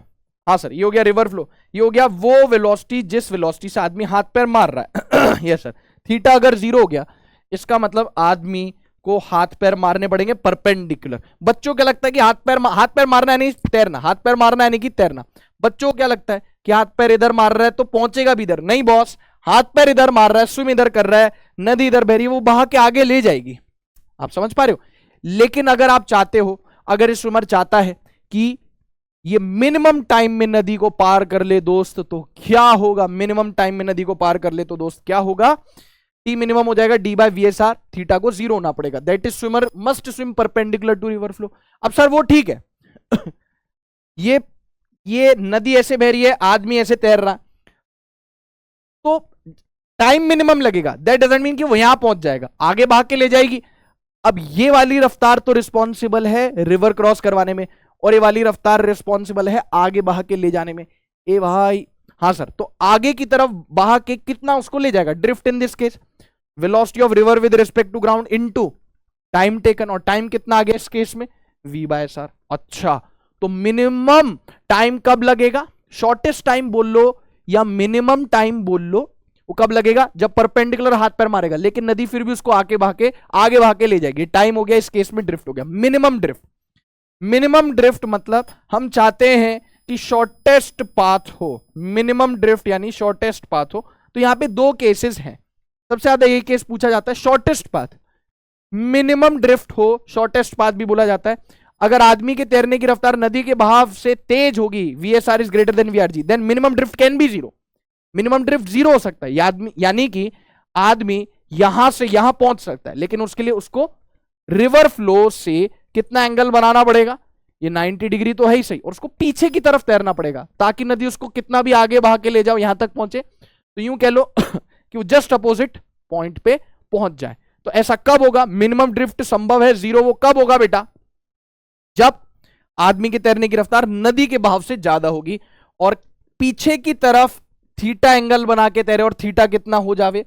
हाँ सर, ये हो गया रिवर फ्लो, ये हो गया वो वेलोसिटी जिस वेलोसिटी से आदमी हाथ पैर मार रहा है। यस सर, थीटा अगर 0 हो गया, इसका मतलब आदमी को हाथ पैर मारने पड़ेंगे परपेंडिकुलर। बच्चों क्या लगता है कि हाथ पैर मारना है नहीं तैरना, हाथ पैर मारना है नहीं कि तैरना। बच्चों को क्या लगता है कि हाथ पैर इधर मार रहा है तो पहुंचेगा भी इधर, नहीं बॉस, हाथ पैर इधर मार रहा है, स्विम इधर कर रहा है, नदी इधर बह रही है, वो बहा के आगे ले जाएगी। आप समझ पा रहे हो? लेकिन अगर आप चाहते हो, अगर स्विमर चाहता है कि ये मिनिमम टाइम में नदी को पार कर ले दोस्त, तो क्या होगा? मिनिमम टाइम में नदी को पार कर ले तो दोस्त क्या होगा? टी मिनिमम हो जाएगा डी बाय वीएसआर, थीटा को 0 होना पड़ेगा, that is swimmer must swim perpendicular to river flow. अब सर वो ठीक है, ये नदी ऐसे बह रही है, आदमी ऐसे तैर रहा, तो टाइम मिनिमम लगेगा, दैट डजंट मीन कि वो यहां पहुंच जाएगा, आगे भाग के ले जाएगी। अब ये वाली रफ्तार तो रिस्पॉन्सिबल है रिवर क्रॉस करवाने में, और ये वाली रफ्तार रिस्पॉन्सिबल है आगे बहा के ले जाने में। ए भाई, हाँ सर, तो आगे की तरफ बहा के कितना उसको ले जाएगा? Drift in this case, velocity of river with respect to ground into time taken, और टाइम कितना आ गया इस केस में? v/s। अच्छा, तो मिनिमम टाइम कब लगेगा? शॉर्टेस्ट टाइम बोल लो या मिनिमम टाइम बोल लो, वो कब लगेगा? जब परपेंडिकुलर हाथ पैर मारेगा, लेकिन नदी फिर भी उसको आगे बहा के ले जाएगी। टाइम हो गया इस केस में, ड्रिफ्ट हो गया। मिनिमम ड्रिफ्ट, मिनिमम ड्रिफ्ट मतलब हम चाहते हैं कि शॉर्टेस्ट पाथ हो, मिनिमम ड्रिफ्ट यानी शॉर्टेस्ट पाथ हो। तो यहां पे दो केसेस हैं, सबसे ज्यादा ये केस पूछा जाता है शॉर्टेस्ट पाथ, मिनिमम ड्रिफ्ट हो, शॉर्टेस्ट पाथ भी बोला जाता है। अगर आदमी के तैरने की रफ्तार नदी के बहाव से तेज होगी, VSR is greater than VRG, then minimum drift can be 0। Minimum drift 0 हो सकता है, यानी कि आदमी यहां से यहां पहुंच सकता है, लेकिन उसके लिए उसको रिवर फ्लो से कितना एंगल बनाना पड़ेगा? ये 90 डिग्री तो है ही सही, और उसको पीछे की तरफ तैरना पड़ेगा ताकि नदी उसको कितना भी आगे बहा के ले जाओ, यहां तक पहुंचे। तो यूं कह लो कि वो जस्ट अपोजिट पॉइंट पे पहुंच जाए। तो ऐसा कब होगा? मिनिमम ड्रिफ्ट संभव है 0, वो कब होगा बेटा? जब आदमी के तैरने की रफ्तार नदी के बहाव से ज्यादा होगी और पीछे की तरफ थीटा एंगल बना के तैरे, और थीटा कितना हो जावे?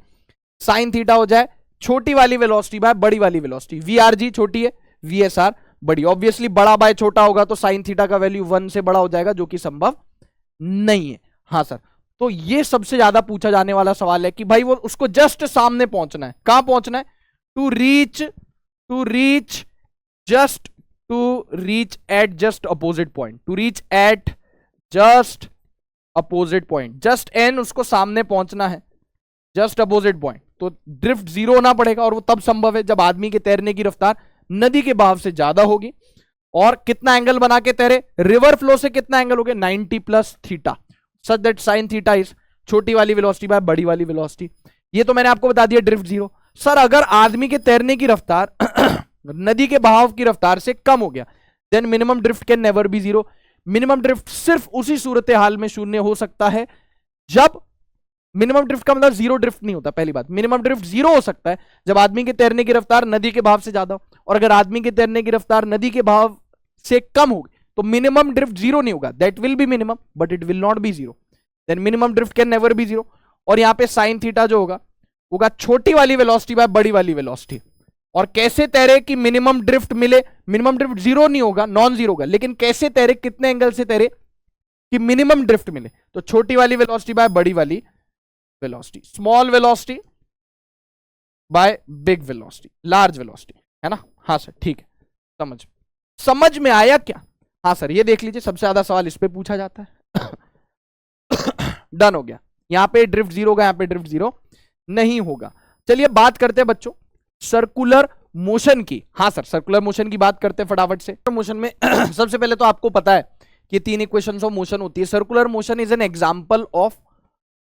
साइन थीटा हो जाए छोटी वाली वेलोसिटी बाय बड़ी वाली वेलोसिटी। वीआरजी छोटी है, वीएसआर बड़ी। ऑब्वियसली बड़ा बाय छोटा होगा तो साइन थीटा का वैल्यू 1 से बड़ा हो जाएगा, जो कि संभव नहीं है। हाँ सर, तो ये सबसे ज्यादा पूछा जाने वाला सवाल है कि भाई वो उसको जस्ट सामने पहुंचना है। कहां पहुंचना है? To reach at just opposite point, to reach at just opposite point. Just an उसको सामने पहुंचना है, जस्ट अपोजिट पॉइंट। तो ड्रिफ्ट जीरो होना पड़ेगा, और वो तब संभव है जब आदमी के तैरने की रफ्तार नदी के बहाव से ज्यादा होगी। और कितना एंगल बना के तैरे? रिवर फ्लो से कितना एंगल हो गया? 90 plus theta, such that sine theta is छोटी वाली वेलोसिटी बाय बड़ी वाली वेलोसिटी। ये तो मैंने आपको बता दिया ड्रिफ्ट जीरो। सर अगर आदमी के तैरने की रफ्तार नदी के बहाव की रफ्तार से कम हो गया, then minimum drift can never be zero. Minimum drift सिर्फ उसी सूरत हाल में शून्य हो सकता है जब, मिनिमम ड्रिफ्ट का मतलब जीरो ड्रिफ्ट नहीं होता। पहली बात, मिनिमम ड्रिफ्ट जीरो हो सकता है जब आदमी के तैरने की रफ्तार नदी के बहाव से ज्यादा हो, और अगर आदमी के तैरने की रफ्तार नदी के बहाव से कम होगी तो मिनिमम ड्रिफ्ट जीरो नहीं होगा। That will be minimum but it will not be zero, then minimum drift can never be zero. और यहां पे साइन थीटा जो होगा छोटी वाली वेलोसिटी बाय बड़ी वाली वेलोसिटी। और कैसे तैरे कि मिनिमम ड्रिफ्ट मिले? मिनिमम ड्रिफ्ट जीरो नहीं होगा, नॉन जीरो होगा, लेकिन कैसे तैरे, कितने एंगल से तैरे कि मिनिमम ड्रिफ्ट मिले? तो छोटी वाली वेलोसिटी बाय बड़ी वाली velocity, small velocity bye big velocity, large velocity, है ना? हाँ सर ठीक है, समझ में आया क्या? हाँ सर, ये देख लीजिए सबसे ज्यादा सवाल इस पे पूछा जाता है। डन हो गया। यहां पे ड्रिफ्ट जीरो होगा, यहां पे ड्रिफ्ट जीरो नहीं होगा। चलिए बात करते हैं बच्चों सर्कुलर मोशन की। हाँ सर, सर्कुलर मोशन की बात करते हैं फटाफट से। मोशन में सबसे पहले तो आपको पता है कि 3 इक्वेशंस ऑफ मोशन होती है। Circular motion is an example of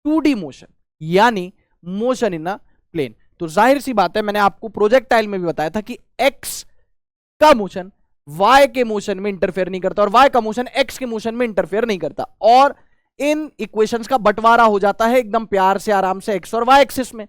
2D motion, यानी मोशन इन अ प्लेन। तो जाहिर सी बात है, मैंने आपको प्रोजेक्टाइल में भी बताया था कि एक्स का मोशन वाई के मोशन में इंटरफेयर नहीं करता, और वाई का मोशन एक्स के मोशन में इंटरफेयर नहीं करता। और इन इक्वेशंस का बंटवारा हो जाता है एकदम प्यार से, आराम से, एक्स और वाई एक्सिस में।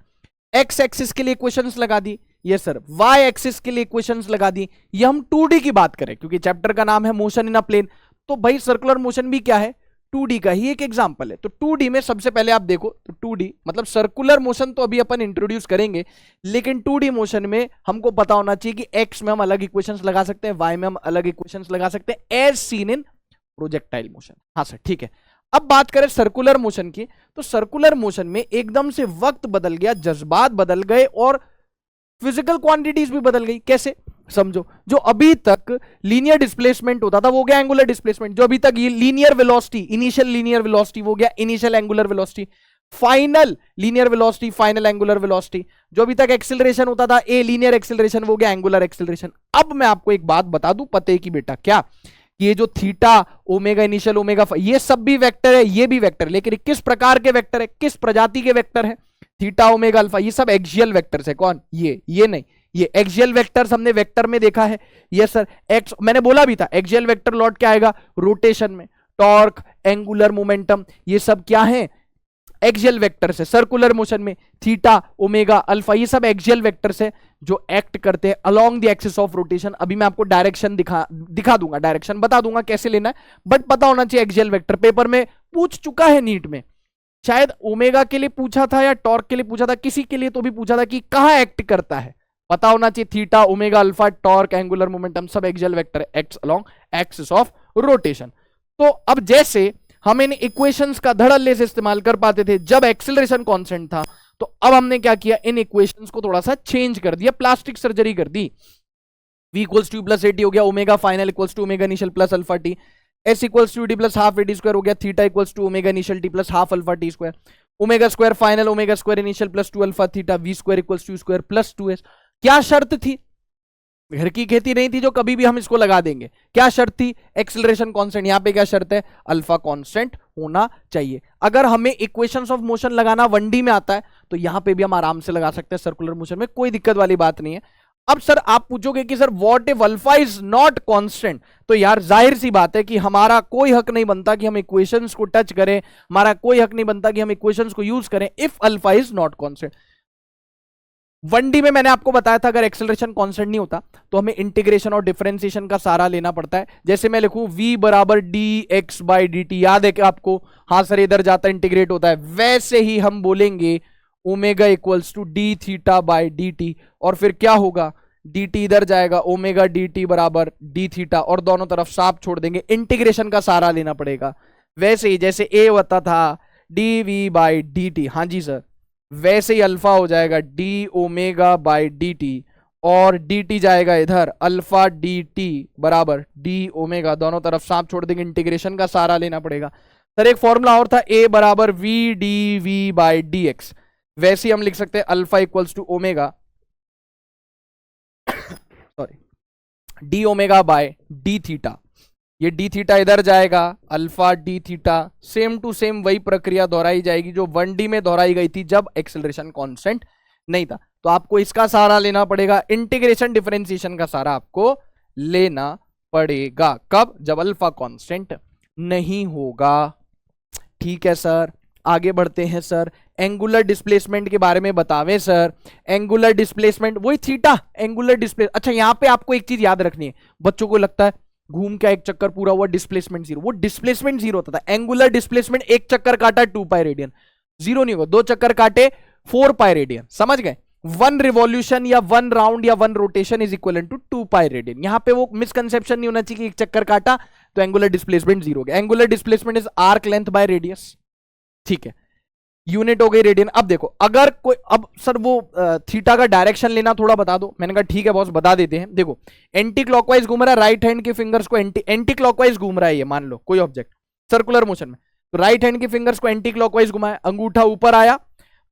एक्स एक्सिस के लिए इक्वेशंस लगा दी, ये सर वाई एक्सिस के लिए इक्वेशंस लगा दी। ये हम 2D की बात करें क्योंकि चैप्टर का नाम है मोशन इन अ प्लेन। तो भाई सर्कुलर मोशन भी क्या है? 2D का ही एक एग्जांपल है। तो 2D में सबसे पहले आप देखो, तो 2D मतलब सर्कुलर मोशन तो अभी अपन इंट्रोड्यूस करेंगे, लेकिन 2D मोशन में हमको पता होना चाहिए कि एक्स में हम अलग इक्वेशंस लगा सकते हैं, वाई में हम अलग इक्वेशंस लगा सकते हैं, as seen in projectile motion. हाँ सर ठीक है। अब बात करें सर्कुलर मोशन की, तो सर्कुलर मोशन में एकदम से वक्त बदल गया, जज्बात बदल गए और फिजिकल क्वांटिटीज भी बदल गई। कैसे? समझो, जो अभी तक लीनियर डिस्प्लेसमेंट होता था वो गया एंगुलर डिस्प्लेसमेंट। जो अभी तक linear velocity, initial linear velocity, वो गया initial angular velocity. Final linear velocity, final angular velocity. जो अभी तक एक्सेलरेशन होता था ए लीनियर एक्सेलरेशन, वो गया एंगुलर एक्सेलरेशन। अब मैं आपको एक बात बता दूं पते की बेटा, क्या? ये जो थीटा, ओमेगा इनिशियल, ओमेगा, ये सब भी वेक्टर है, ये भी वेक्टर, लेकिन किस प्रकार के वेक्टर है, किस प्रजाति के वेक्टर है? थीटा, ओमेगा, अल्फा, ये सब एक्सियल वेक्टर्स है। कौन? ये नहीं, ये एक्सियल वेक्टर्स हमने वेक्टर में देखा है। यस सर, एक्स मैंने बोला भी था, एक्सियल वेक्टर लौट के आएगा रोटेशन में। टॉर्क, एंगुलर मोमेंटम, ये सब क्या है? एक्सियल वेक्टर्स है। सर्कुलर मोशन में थीटा, ओमेगा, अल्फा, ये सब एक्सियल वेक्टर्स है जो एक्ट करते हैं along the axis of rotation. अभी मैं आपको डायरेक्शन दिखा दूंगा, डायरेक्शन बता दूंगा कैसे लेना है, बट पता होना चाहिए एक्सियल वेक्टर। पेपर में पूछ चुका है नीट में, शायद ओमेगा के लिए पूछा था या टॉर्क के लिए पूछा था, किसी के लिए तो भी पूछा था कि कहां एक्ट करता है। पता होना चाहिए theta, omega, alpha, torque, angular momentum, सब axial vector acts along axis of rotation. तो अब जैसे हम इन इक्वेशंस का धड़ल्ले से इस्तेमाल कर पाते थे जब एक्सेलरेशन कांस्टेंट था, तो अब हमने क्या किया, इन इक्वेशंस को थोड़ा सा चेंज कर दिया, प्लास्टिक सर्जरी कर दी। v equals to plus at हो गया, omega final equals to omega initial plus alpha T, s equals to T plus half at square हो गया, theta equals to omega initial T plus half alpha T square, omega square final, omega square initial plus two alpha theta, V square equals to square plus 2s। क्या शर्त थी? घर की खेती नहीं थी जो कभी भी हम इसको लगा देंगे। क्या शर्त थी? Acceleration constant. यहां पे क्या शर्त है? अल्फा कांस्टेंट होना चाहिए। अगर हमें इक्वेशंस ऑफ मोशन लगाना 1D में आता है तो यहां पे भी हम आराम से लगा सकते हैं सर्कुलर मोशन में, कोई दिक्कत वाली बात नहीं है। अब सर आप पूछोगे कि sir what if alpha is not constant? तो यार जाहिर सी बात है कि हमारा कोई हक नहीं बनता कि हम इक्वेशंस को टच करें, हमारा कोई हक नहीं बनता कि हम इक्वेशंस को यूज करें if alpha is not constant. 1D में मैंने आपको बताया था अगर एक्सेलरेशन कांस्टेंट नहीं होता तो हमें इंटीग्रेशन और डिफरेंशिएशन का सहारा लेना पड़ता है। जैसे मैं लिखूं v बराबर dx बाई dt, याद है कि आपको? हाँ सर, इधर जाता इंटीग्रेट होता है। वैसे ही हम बोलेंगे omega equals to D theta by D T, और फिर क्या होगा, डी टी इधर जाएगा, ओमेगा डी टी बराबर डी थीटा, और दोनों तरफ साफ छोड़ देंगे, इंटीग्रेशन का सहारा लेना पड़ेगा। वैसे ही जैसे ए होता था D V by D T, हाँ जी सर, वैसे ही अल्फा हो जाएगा D omega by D T, और डी टी जाएगा इधर, अल्फा डी टी बराबर डी ओमेगा, दोनों तरफ साफ छोड़ देंगे, इंटीग्रेशन का सहारा लेना पड़ेगा। सर एक फॉर्मूला और था, ए बराबर V D V by D X, वैसे ही हम लिख सकते हैं alpha equals to omega sorry D omega by D theta, ये डी थीटा इधर जाएगा, alpha D theta, same to same वही प्रक्रिया दोहराई जाएगी जो 1D में दोहराई गई थी जब एक्सेलरेशन कांस्टेंट नहीं था। तो आपको इसका सहारा लेना पड़ेगा, इंटीग्रेशन डिफरेंशिएशन का सहारा आपको लेना पड़ेगा। कब? जब अल्फा कांस्टेंट नहीं होगा। ठीक है सर, आगे बढ़ते हैं सर, एंगुलर डिस्प्लेसमेंट के बारे में बतावें सर। एंगुलर डिस्प्लेसमेंट वही थीटा, एंगुलर डिस्प्लेस, अच्छा यहाँ पे आपको एक चीज याद रखनी है, बच्चों को लगता है घूम क्या एक चक्कर पूरा हुआ, डिस्प्लेसमेंट जीरो, वो डिस्प्लेसमेंट जीरो होता था। एंगुलर डिस्प्लेसमेंट एक चक्कर काटा 2 पाई रेडियन, जीरो नहीं होगा, 2 चक्कर काटे 4 पाई रेडियन, समझ गए? 1 रिवॉल्यूशन या 1 राउंड या 1 rotation is equal to 2 pi radian. यहां पे वो मिसकंसेप्शन नहीं होना चाहिए कि एक चक्कर काटा तो एंगुलर डिस्प्लेसमेंट जीरो हो गया। Angular displacement is arc length by radius, ठीक है, यूनिट हो गई रेडियन। अब देखो, अगर कोई, अब सर वो थीटा का डायरेक्शन लेना थोड़ा बता दो, मैंने कहा ठीक है बॉस बता देते हैं। देखो एंटी क्लॉकवाइज घूम रहा है, राइट हैंड के फिंगर्स को एंटी क्लॉकवाइज घूम रहा है, ये मान लो कोई ऑब्जेक्ट सर्कुलर मोशन में, तो राइट हैंड के फिंगर्स को एंटी क्लॉकवाइज घुमाया, अंगूठा ऊपर आया,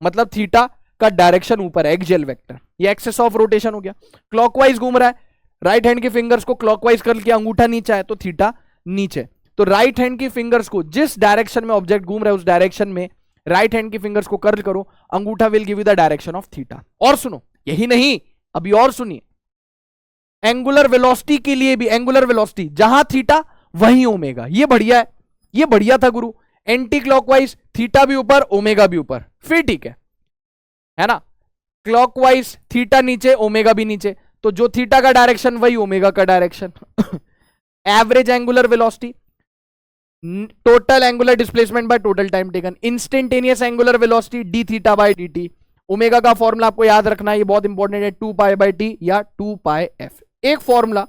मतलब थीटा का डायरेक्शन ऊपर है, एक्सियल वेक्टर, ये एक्सेस ऑफ रोटेशन हो गया। क्लॉकवाइज घूम रहा है, राइट हैंड के फिंगर्स को क्लॉकवाइज करके अंगूठा नीचे है तो थीटा नीचे, तो राइट हैंड की फिंगर्स को जिस डायरेक्शन में ऑब्जेक्ट घूम रहा है उस डायरेक्शन में राइट हैंड की फिंगर्स को कर्ल करो, अंगूठा will give you the direction of theta. और सुनो, यही नहीं, अभी और सुनिए, एंगुलर वेलोसिटी के लिए भी, एंगुलर वेलोसिटी जहां थीटा वहीं ओमेगा, ये बढ़िया है, ये बढ़िया था गुरु। एंटी क्लॉकवाइज थीटा भी ऊपर ओमेगा भी ऊपर, फिर ठीक है ना? क्लॉकवाइज थीटा नीचे ओमेगा भी नीचे, तो जो थीटा का डायरेक्शन वही ओमेगा का direction. Average angular velocity, total angular displacement bye total time taken, instantaneous angular velocity D theta by D T. Omega का फॉर्मूला आपको याद रखना है, ये बहुत इंपॉर्टेंट है, 2 पाई बाय टी या 2 पाई एफ। एक फॉर्मूला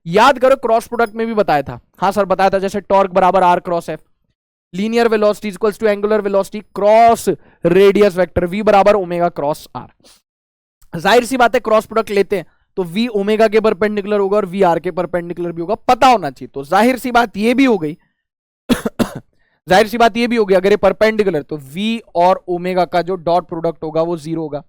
याद करो, क्रॉस प्रोडक्ट में भी बताया था, हाँ सर बताया था, जैसे टॉर्क बराबर R cross F, linear velocity equals to angular velocity cross radius vector V बराबर ओमेगा क्रॉस आर। जाहिर सी बात है क्रॉस प्रोडक्ट लेते हैं तो v ओमेगा के परपेंडिकुलर होगा और v आर के परपेंडिकुलर भी होगा, पता होना चाहिए। तो जाहिर सी बात ये भी हो गई जाहिर सी बात ये भी होगी, अगर ये परपेंडिकुलर तो v और ओमेगा का जो डॉट प्रोडक्ट होगा वो जीरो होगा,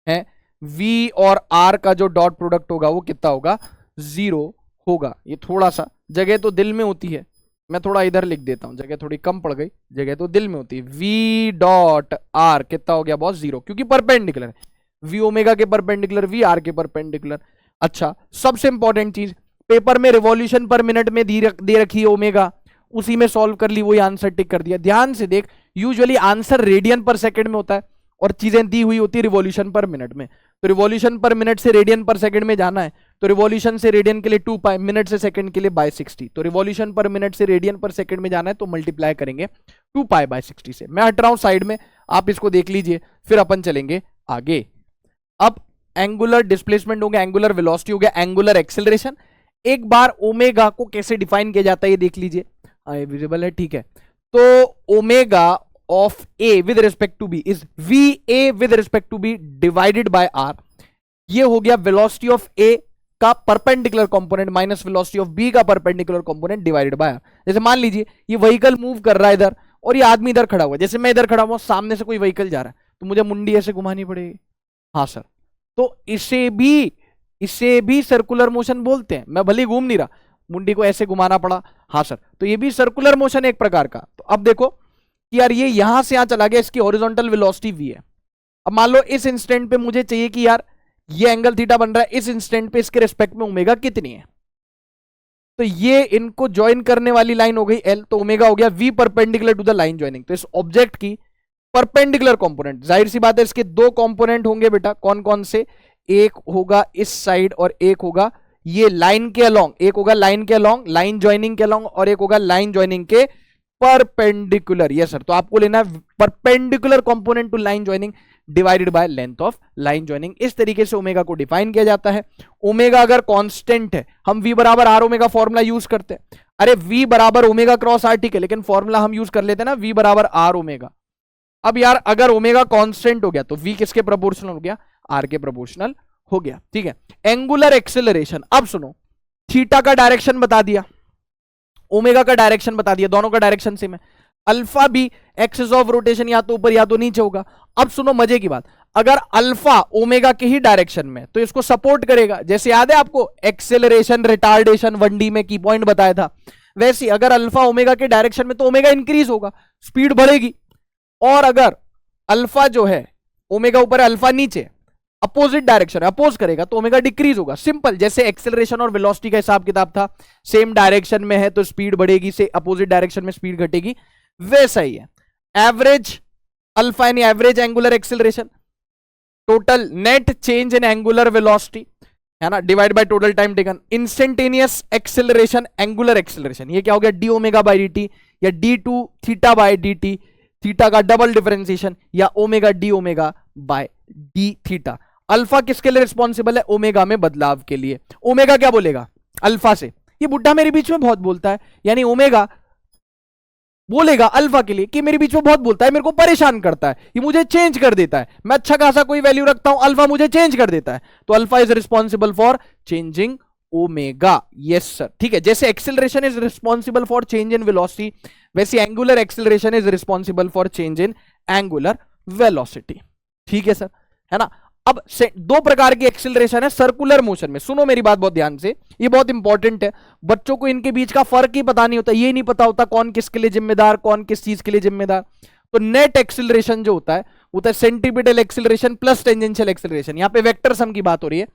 है v और r का जो डॉट प्रोडक्ट होगा वो कितना होगा, जीरो होगा। ये थोड़ा सा जगह तो दिल में होती है, मैं थोड़ा इधर लिख देता हूं, जगह थोड़ी कम पड़ गई, जगह तो दिल में होती है। v डॉट r कितना हो गया बॉस, जीरो, क्योंकि परपेंडिकुलर है, v ओमेगा के परपेंडिकुलर v आर के परपेंडिकुलर। अच्छा, सबसे इंपॉर्टेंट चीज, पेपर में रिवॉल्यूशन पर मिनट में दे रखी है ओमेगा, उसी में सॉल्व कर ली, वही आंसर टिक कर दिया। ध्यान से देख, यूजुअली आंसर रेडियन पर सेकंड में होता है और चीजें दी हुई होती है रिवॉल्यूशन पर मिनट में, तो रिवॉल्यूशन पर मिनट से रेडियन पर सेकंड में जाना है, तो रिवॉल्यूशन से रेडियन के लिए 2 पाई, मिनट से सेकंड के लिए बाय 60, तो रिवॉल्यूशन पर मिनट से रेडियन पर सेकंड में जाना है तो मल्टीप्लाई करेंगे 2 पाई बाय 60 से। मैं हट रहा हूं साइड में, आप इसको देख लीजिए, फिर अपन चलेंगे आगे। अब एंगुलर डिस्प्लेसमेंट हो गया, एंगुलर वेलोसिटी हो गया, एंगुलर एक्सेलरेशन। एक बार ओमेगा को कैसे डिफाइन किया जाता है ये देख लीजिए, विजिबल है, ठीक है। तो omega of A with respect to B is V A with respect to B divided by R. ये हो गया वेलोसिटी ऑफ ए का perpendicular component minus velocity of B का perpendicular component divided by R. जैसे मान लीजिए ये vehicle move कर रहा है इधर और ये आदमी इधर खड़ा हुआ है, जैसे मैं इधर खड़ा हुआ, सामने से कोई व्हीकल जा रहा है तो मुझे मुंडी ऐसे घुमानी पड़ेगी, हाँ सर, तो इसे भी सर्कुलर मोशन बोलते हैं। मैं भले घूम नहीं रहा, मुंडी को ऐसे घुमाना पड़ा, हाँ सर, तो ये भी सर्कुलर मोशन है एक प्रकार का। तो अब देखो कि यार ये यहां से यहां चला गया, इसकी हॉरिजॉन्टल वेलोसिटी v है। अब मान लो इस इंस्टेंट पे मुझे चाहिए कि यार ये एंगल थीटा बन रहा है, इस इंस्टेंट पे इसके रिस्पेक्ट में ओमेगा कितनी है, तो ये इनको ज्वाइन करने वाली लाइन हो गई l, तो ओमेगा हो गया v perpendicular to the line joining. तो इस ऑब्जेक्ट की परपेंडिकुलर कंपोनेंट, जाहिर सी बात है इसके 2 कंपोनेंट होंगे बेटा, कौन कौन से, एक होगा इस साइड और एक होगा ये लाइन के अलोंग, एक होगा लाइन के अलोंग, लाइन ज्वाइनिंग के अलोंग, और एक होगा लाइन ज्वाइनिंग के परपेंडिकुलर, यस सर, तो आपको लेना है perpendicular component to line joining divided by length of line joining. इस तरीके से ओमेगा को डिफाइन किया जाता है। ओमेगा अगर कांस्टेंट है, हम वी बराबर आर ओमेगा फॉर्मूला यूज करते हैं। अरे वी बराबर ओमेगा क्रॉस आर, ठीक है, लेकिन फॉर्मूला हम यूज कर लेते हैं ना वी बराबर आर ओमेगा। अब यार अगर ओमेगा कांस्टेंट हो गया तो वी किसके प्रोपोर्शनल हो गया, आर के प्रोपोर्शनल हो गया, ठीक है। एंगुलर एक्सेलरेशन, अब सुनो, थीटा का डायरेक्शन बता दिया, ओमेगा का डायरेक्शन बता दिया, दोनों का डायरेक्शन सेम है। अल्फा भी एक्सिस ऑफ रोटेशन या तो ऊपर या तो नीचे होगा। अब सुनो मजे की बात, अगर अल्फा ओमेगा के ही डायरेक्शन में तो इसको सपोर्ट करेगा, जैसे याद है आपको एक्सेलरेशन रिटार्डेशन 1D में की पॉइंट बताया था, वैसे अगर अल्फा ओमेगा के डायरेक्शन में तो ओमेगा इंक्रीज होगा, स्पीड बढ़ेगी। और अगर अल्फा जो है ओमेगा ऊपर है, अल्फा नीचे, अपोजिट डायरेक्शन अपोज करेगा तो ओमेगा डिक्रीज होगा। सिंपल, जैसे एक्सेलरेशन और वेलोसिटी का हिसाब किताब था, सेम डायरेक्शन में है तो स्पीड बढ़ेगी, से अपोजिट डायरेक्शन में स्पीड घटेगी, वैसा ही है। एवरेज अल्फा यानी average angular acceleration, total net change in angular velocity है ना, divide by total time taken. Instantaneous acceleration angular acceleration, ये क्या हो गया, D omega by D T या D two theta by D T, theta का double differentiation, या omega D omega by D theta. Alpha किसके लिए रिस्पॉन्सिबल है, ओमेगा में बदलाव के लिए। ओमेगा क्या बोलेगा अल्फा से, ये बुड्ढा मेरे बीच में बहुत बोलता है, यानी ओमेगा बोलेगा अल्फा के लिए कि मेरे बीच में बहुत बोलता है, मेरे को परेशान करता है, ये मुझे चेंज कर देता है, मैं अच्छा खासा कोई वैल्यू रखता हूं, अल्फा मुझे चेंज कर देता है, तो alpha is responsible for changing omega. Yes sir, ठीक है, जैसे acceleration is responsible for change in velocity, वैसे angular acceleration is responsible for change in angular velocity, ठीक है सर, है ना। अब दो प्रकार की एक्सेलरेशन है सर्कुलर मोशन में, सुनो मेरी बात बहुत ध्यान से, ये बहुत इंपॉर्टेंट है, बच्चों को इनके बीच का फर्क ही पता नहीं होता, ये नहीं पता होता कौन किसके लिए जिम्मेदार, कौन किस चीज के लिए जिम्मेदार। तो नेट एक्सेलरेशन जो होता है centripetal acceleration plus tangential acceleration, यहां पे वेक्टर सम की बात हो रही है,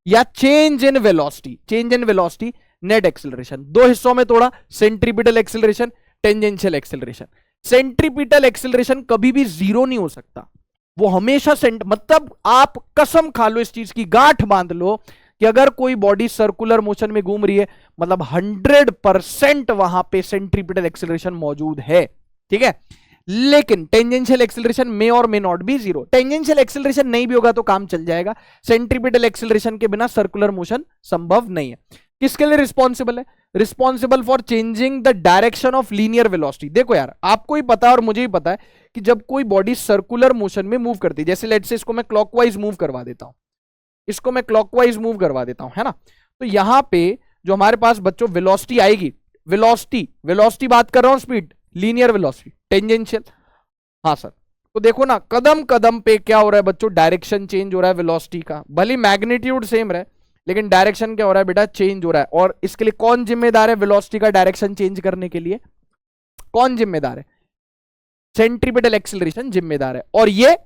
या change in velocity, change in velocity net acceleration. दो हिस्सों में तोड़ा, centripetal acceleration, tangential acceleration. Centripetal acceleration कभी भी जीरो नहीं हो सकता, वो हमेशा मतलब आप कसम खा लो, इस चीज की गांठ बांध लो कि अगर कोई बॉडी सर्कुलर मोशन में घूम रही है, मतलब 100% वहां पे सेंट्रीपिटल एक्सेलरेशन मौजूद है, ठीक है। लेकिन टेंजेंशियल एक्सेलरेशन में और may not be zero, tangential acceleration नहीं भी होगा तो काम चल जाएगा, सेंट्रीपिटल एक्सेलरेशन के बिना सर्कुलर मोशन संभव नहीं है। किसके लिए रिस्पॉन्सिबल है, responsible for changing the direction of linear velocity. देखो यार, आपको ही पता है और मुझे ही पता है कि जब कोई बॉडी सर्कुलर मोशन में मूव करती है, जैसे लेट्स से इसको मैं क्लॉकवाइज मूव करवा देता हूं, इसको मैं क्लॉकवाइज मूव करवा देता हूं, है ना, तो यहां पे जो हमारे पास बच्चों वेलोसिटी आएगी, वेलोसिटी बात कर रहा हूं, स्पीड, लीनियर वेलोसिटी, टेंजेंशियल, हाँ सर, तो देखो ना कदम कदम पे क्या हो रहा है बच्चों, डायरेक्शन चेंज हो रहा है वेलोसिटी का, भले मैग्नीट्यूड सेम रहे लेकिन डायरेक्शन क्या हो रहा है बेटा, चेंज हो रहा है। और इसके लिए कौन जिम्मेदार है, वेलोसिटी का डायरेक्शन चेंज करने के लिए कौन जिम्मेदार है, सेंट्रीपिटल एक्सेलरेशन जिम्मेदार है, और ये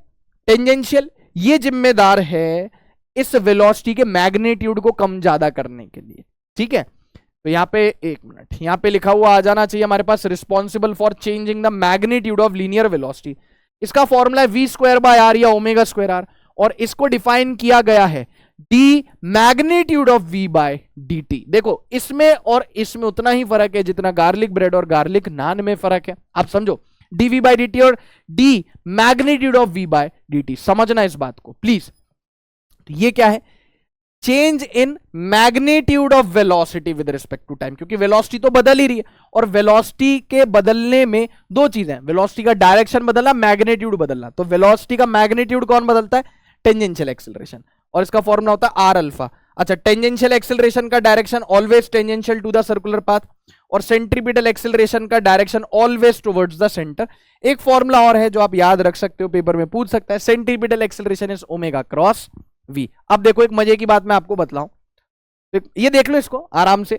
टेंजेंशियल ये जिम्मेदार है इस वेलोसिटी के मैग्नीट्यूड को कम ज्यादा करने के लिए, ठीक है। तो यहां पे एक मिनट, यहां पे लिखा हुआ आ जाना चाहिए हमारे पास, responsible for changing the magnitude of linear velocity. इसका फॉर्मूला है वी स्क्वायर बाय आर या ओमेगा स्क्वायर आर, और इसको डिफाइन किया गया है D magnitude of V by D T. देखो इसमें और इसमें उतना ही फर्क है जितना गार्लिक ब्रेड और गार्लिक नान में फर्क है, आप समझो, D V by D T और D magnitude of V by D T, समझना इस बात को प्लीज। ये क्या है, change in magnitude of velocity with respect to time, क्योंकि वेलोसिटी तो बदल ही रही है, और वेलोसिटी के बदलने में दो चीजें, वेलोसिटी का डायरेक्शन बदलना, मैग्नीट्यूड बदलना। तो वेलोसिटी का मैग्नीट्यूड कौन बदलता है, टेंजेंशियल एक्सेलरेशन, और इसका फॉर्मूला होता है आर अल्फा। अच्छा, टेंजेंशियल एक्सेलरेशन का direction always tangential to the circular path, और सेंट्रीपिटल एक्सेलरेशन का direction always towards the centre. एक फॉर्मूला और है जो आप याद रख सकते हो, पेपर में पूछ सकता है, centripetal acceleration is omega cross V. अब देखो एक मजे की बात मैं आपको बतलाऊं, ये देख लो इसको आराम से,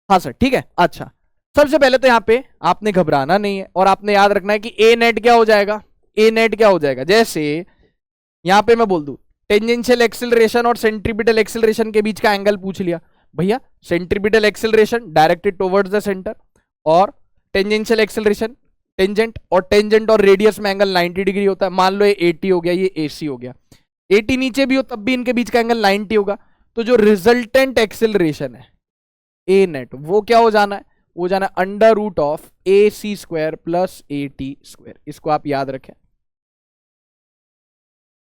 हाँ सर, ठीक है। अच्छा, सबसे पहले तो यहां पे आपने घबराना नहीं है, और आपने याद रखना है कि ए नेट क्या हो जाएगा, ए नेट क्या हो जाएगा, जैसे यहां पे मैं बोल दूं टेंजेंशियल एक्सेलरेशन और सेंट्रीपिटल एक्सेलरेशन के बीच का एंगल पूछ लिया भैया, centripetal acceleration directed towards the centre, और टेंजेंशियल एक्सेलरेशन टेंजेंट, और टेंजेंट और रेडियस में एंगल 90 डिग्री होता है, मान लो ये 80 हो गया, ये AC हो गया, 80 नीचे भी हो तब भी इनके बीच का एंगल 90 होगा, तो जो रिजल्टेंट एक्सेलरेशन है ए नेट वो क्या हो जाना है, वो जाना under root of A C square plus A T square. इसको आप याद रखें,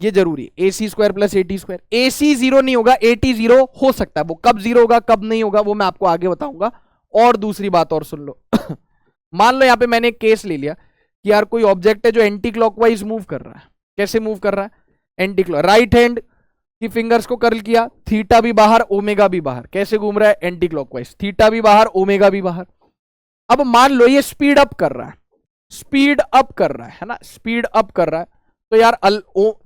ये जरूरी है, A C square plus A T square. A C zero नहीं होगा, ए टी जीरो हो सकता है, वो कब जीरो होगा कब नहीं होगा वो मैं आपको आगे बताऊंगा। और दूसरी बात और सुन लो मान लो यहां पे मैंने एक केस ले लिया कि यार कोई ऑब्जेक्ट है जो एंटी क्लॉकवाइज मूव कर रहा है। कैसे मूव कर रहा है? एंटी क्लॉक, राइट हैंड की फिंगर्स को कर्ल किया, थीटा भी बाहर ओमेगा भी बाहर। कैसे घूम रहा है? एंटी क्लॉकवाइज, थीटा भी बाहर ओमेगा भी बाहर। अब मान लो ये स्पीड अप कर रहा है, स्पीड अप कर रहा है ना, स्पीड अप कर रहा है, तो यार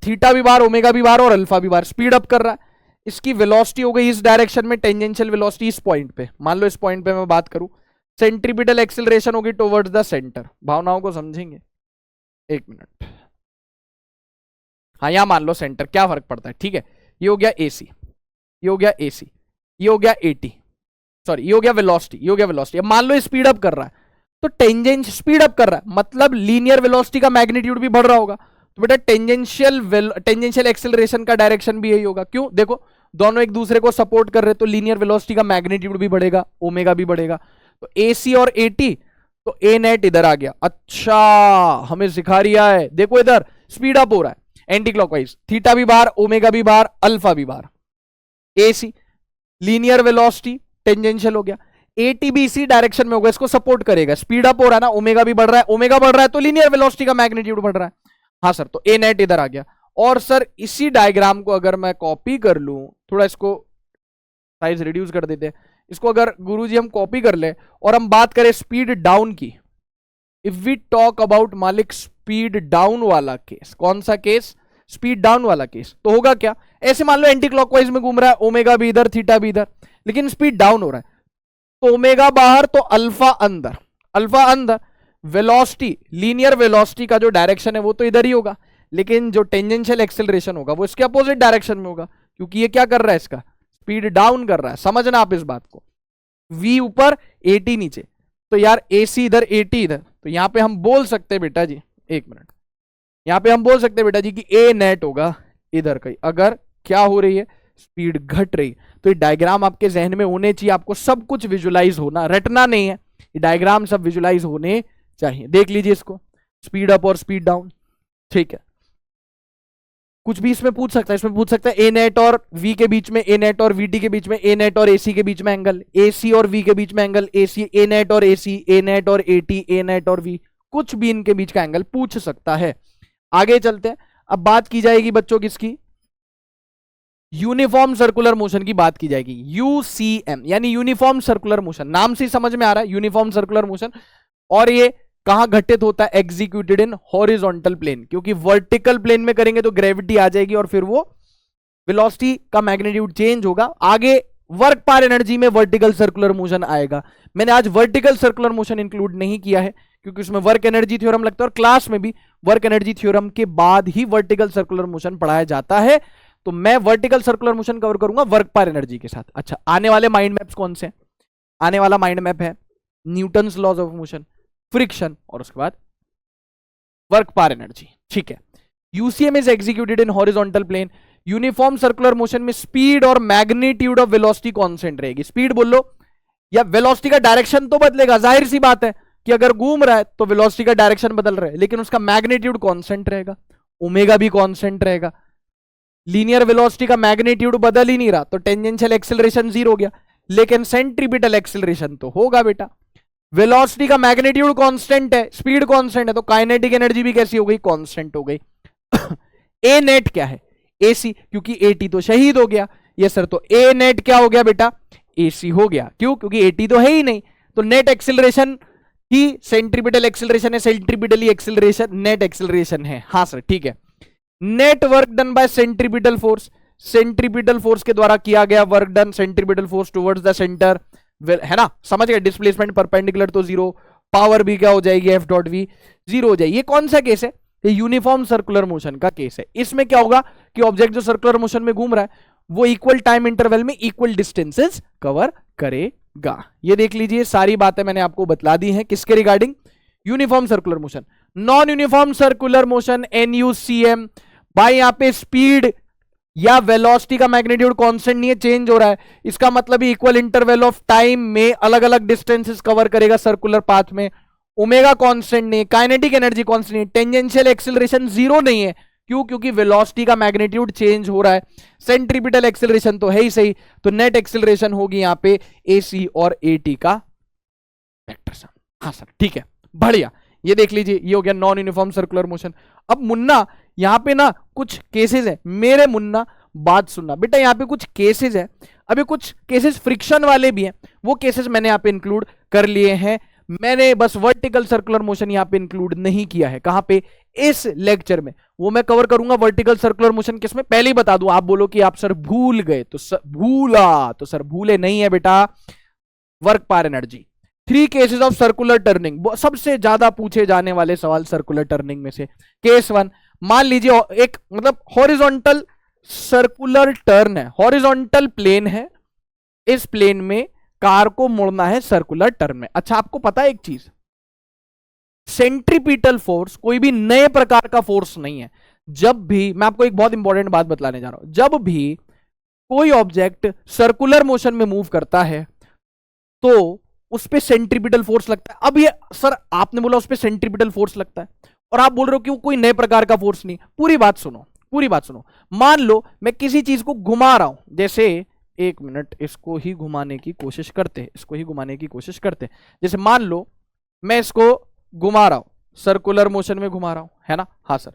थीटा भी बाहर ओमेगा भी बाहर और अल्फा भी बाहर, स्पीड अप कर रहा है। इसकी वेलोसिटी हो गई इस डायरेक्शन में, टेंजेंशियल वेलोसिटी इस पॉइंट पे। मान लो इस पॉइंट पे मैं बात करूं, सेंट्रीपिटल एक्सेलरेशन होगी टुवर्ड्स द सेंटर। भावनाओं को समझेंगे, एक मिनट। हाँ यहां मान लो सेंटर, क्या फर्क पड़ता है? ठीक है, ये हो गया एसी, ये हो गया एसी, ये हो गया एटी, सॉरी ये हो गया वेलोसिटी, ये हो गया वेलोसिटी। अब मान लो स्पीड अप कर रहा है, तो टेंजेंट स्पीड अप कर रहा है मतलब लीनियर वेलोसिटी का मैग्नीट्यूड भी बढ़ रहा होगा। तो बेटा टेंजेंशियल एक्सेलरेशन का डायरेक्शन भी यही होगा। क्यों? देखो दोनों एक दूसरे को सपोर्ट कर रहे, तो लीनियर वेलोसिटी का मैग्नीट्यूड भी बढ़ेगा, ओमेगा भी बढ़ेगा। तो एसी और एटी, तो ए नेट इधर आ गया। अच्छा हमें सिखा रिया है, देखो इधर स्पीड अप हो रहा है एंटी क्लॉकवाइज, थीटा भी बाहर ओमेगा भी बाहर अल्फा भी बाहर। एसी लीनियर वेलोसिटी टेंजेंशियल हो गया, एटी भी इसी डायरेक्शन में होगा, इसको सपोर्ट करेगा। स्पीड अप हो रहा है ना, ओमेगा भी बढ़ रहा है, ओमेगा बढ़ रहा है तो लीनियर वेलोसिटी का मैग्नीट्यूड बढ़ रहा है। हाँ सर, तो ए नेट इधर आ गया। और सर इसी डायग्राम को अगर मैं कॉपी कर लूं, थोड़ा इसको साइज रिड्यूस कर देते हैं, इसको अगर गुरुजी हम कॉपी कर ले और हम बात करें स्पीड डाउन की, इफ वी टॉक अबाउट मालिक स्पीड डाउन वाला केस, कौन सा केस? स्पीड डाउन वाला केस। तो होगा क्या? ऐसे मान लो एंटी क्लॉकवाइज में घूम रहा है, ओमेगा भी इधर थीटा भी इधर, लेकिन स्पीड डाउन हो रहा है, तो ओमेगा बाहर तो अल्फा अंदर, अल्फा अंदर। वेलोसिटी, लीनियर वेलोसिटी का जो डायरेक्शन है वो तो इधर ही होगा, लेकिन जो टेंजेंशियल एक्सेलरेशन होगा वो इसके अपोजिट डायरेक्शन में होगा, क्योंकि ये क्या कर रहा है? इसका स्पीड डाउन कर रहा है। समझना आप इस बात को, v ऊपर एटी नीचे, तो यार AC इधर एटी इधर, तो यहां पे हम बोल सकते हैं बेटा जी, एक मिनट, यहां पे हम बोल सकते हैं बेटा जी कि ए नेट होगा इधर कहीं, अगर क्या हो रही है? स्पीड घट रही। तो ये डायग्राम आपके जहन में होने चाहिए, आपको सब कुछ विजुलाइज होना, रटना नहीं है, ये डायग्राम सब विजुलाइज होने चाहिए। देख लीजिए इसको, स्पीड अप और स्पीड डाउन, ठीक है। कुछ भी इसमें पूछ सकता है, इसमें पूछ सकता है ए नेट और वी के बीच में, ए नेट और वीटी के बीच में, ए नेट और एसी के बीच में एंगल, एसी और वी के बीच में एंगल, एसी, ए नेट और एसी, ए नेट और एटी, ए नेट और वी, कुछ भी इनके बीच का एंगल पूछ सकता है। आगे चलते हैं, अब बात की जाएगी बच्चों किसकी? यूनिफॉर्म सर्कुलर मोशन की बात की जाएगी, यूसीएम यानी यूनिफॉर्म सर्कुलर मोशन। नाम से समझ में आ रहा है यूनिफॉर्म सर्कुलर मोशन। और ये कहां घटित होता है? एग्जीक्यूटेड इन हॉरिजॉन्टल प्लेन, क्योंकि वर्टिकल प्लेन में करेंगे तो ग्रेविटी आ जाएगी और फिर वो वेलोसिटी का मैग्नीट्यूड चेंज होगा। आगे वर्क पर एनर्जी में वर्टिकल सर्कुलर मोशन आएगा। मैंने आज वर्टिकल सर्कुलर मोशन इंक्लूड नहीं किया है क्योंकि उसमें वर्क एनर्जी थ्योरम लगता है, और क्लास में भी वर्क एनर्जी थ्योरम के बाद ही वर्टिकल सर्कुलर मोशन पढ़ाया जाता है। तो मैं वर्टिकल सर्कुलर मोशन कवर करूंगा वर्क पर एनर्जी के साथ। अच्छा, आने वाले माइंड मैप्स कौन से? आने वाला माइंड मैप है Newton's laws of motion, friction, और उसके बाद वर्क पर एनर्जी, ठीक है। UCM is executed in horizontal plane. Uniform circular motion में स्पीड और मैग्नीट्यूड ऑफ वेलोसिटी कांस्टेंट रहेगी। स्पीड बोल लो या वेलोसिटी का डायरेक्शन तो बदलेगा, जाहिर सी बात है कि अगर घूम रहा है तो वेलोसिटी का डायरेक्शन बदल रहा है, लेकिन उसका मैग्नीट्यूड कांस्टेंट रहेगा, ओमेगा भी कांस्टेंट रहेगा। लीनियर वेलोसिटी का मैग्नीट्यूड बदल ही नहीं रहा, तो टेंजेंशियल एक्सेलरेशन जीरो हो गया, लेकिन सेंट्रीपिटल एक्सेलरेशन तो होगा बेटा। वेलोसिटी का मैग्नीट्यूड कांस्टेंट है, स्पीड कांस्टेंट है, तो काइनेटिक एनर्जी भी कैसी हो गई? कांस्टेंट हो गई। ए नेट क्या है? एसी, क्योंकि एटी तो शहीद हो गया। यस सर, तो ए नेट क्या हो गया बेटा? एसी हो गया। क्यों? क्योंकि एटी तो है ही नहीं, तो नेट एक्सेलरेशन ही सेंट्रीपिटल एक्सेलरेशन है, सेंट्रीपिटली एक्सेलरेशन नेट एक्सेलरेशन है। हाँ सर, ठीक है। Net work done by centripetal force, centripetal force के द्वारा किया गया work done, centripetal force towards the centre, है ना, समझ गए। डिस्प्लेसमेंट परपेंडिकुलर तो जीरो, पावर भी क्या हो जाएगी? एफ डॉट वी जीरो हो जाएगी। ये कौन सा केस है? ये यूनिफॉर्म सर्कुलर मोशन का केस है। इसमें क्या होगा कि ऑब्जेक्ट जो सर्कुलर मोशन में घूम रहा है वो इक्वल टाइम इंटरवल में इक्वल डिस्टेंसेस कवर करेगा। ये देख लीजिए, सारी बातें मैंने आपको बतला दी हैं किसके regarding? Uniform circular motion. Non uniform circular motion NUCM, भाई यहां पे स्पीड या वेलोसिटी का मैग्नीट्यूड कांस्टेंट नहीं है, चेंज हो रहा है, इसका मतलब इक्वल इंटरवल ऑफ टाइम में अलग अलग डिस्टेंसेस कवर करेगा सर्कुलर पाथ में। ओमेगा कांस्टेंट नहीं है, काइनेटिक एनर्जी कांस्टेंट नहीं है, टेंजेंशियल एक्सेलरेशन जीरो नहीं है। क्यों? क्योंकि वेलोसिटी का मैग्नीट्यूड चेंज हो रहा है। सेंट्रीपिटल एक्सेलरेशन तो है ही सही, तो नेट एक्सेलरेशन होगी यहां पे AC और AT का वेक्टर सम। हाँ सर ठीक है, बढ़िया। ये देख लीजिए, ये हो गया नॉन यूनिफॉर्म सर्कुलर मोशन। अब मुन्ना यहां पे ना कुछ केसेस है, मेरे मुन्ना बात सुनना बेटा, यहां पे कुछ केसेस है, अभी कुछ केसेस फ्रिक्शन वाले भी हैं, वो केसेस मैंने यहां पे इंक्लूड कर लिए हैं। मैंने बस वर्टिकल सर्कुलर मोशन यहां पे इंक्लूड नहीं किया है। कहां पे? इस लेक्चर में। वो मैं कवर करूंगा वर्टिकल सर्कुलर मोशन किस में, पहले ही बता दूं। आप बोलो कि आप सर भूल गए, तो सर भूला, तो सर भूले नहीं है बेटा। वर्क पार energy, 3 cases of circular turning, सबसे ज्यादा पूछे जाने वाले सवाल सर्कुलर टर्निंग में से। केस 1, मान लीजिए एक मतलब हॉरिजॉन्टल सर्कुलर टर्न है, हॉरिजॉन्टल प्लेन है, इस प्लेन में कार को मुड़ना है सर्कुलर टर्न में। अच्छा, आपको पता है एक चीज, सेंट्रीपिटल फोर्स कोई भी नए प्रकार का फोर्स नहीं है। जब भी, मैं आपको एक बहुत इंपॉर्टेंट बात बतलाने जा रहा हूं, जब भी कोई ऑब्जेक्ट सर्कुलर मोशन में मूव करता है तो उस पे सेंट्रीपिटल फोर्स लगता है। अब ये सर आपने बोला उस पे सेंट्रीपिटल फोर्स लगता है, और आप बोल रहे हो कि वो कोई नए प्रकार का फोर्स नहीं। पूरी बात सुनो, पूरी बात सुनो। मान लो मैं किसी चीज को घुमा रहा हूं, जैसे एक मिनट, इसको ही घुमाने की कोशिश करते, इसको ही घुमाने की कोशिश करते। जैसे मान लो मैं इसको घुमा रहा हूं, सर्कुलर मोशन में घुमा रहा हूं, है ना? हाँ सर,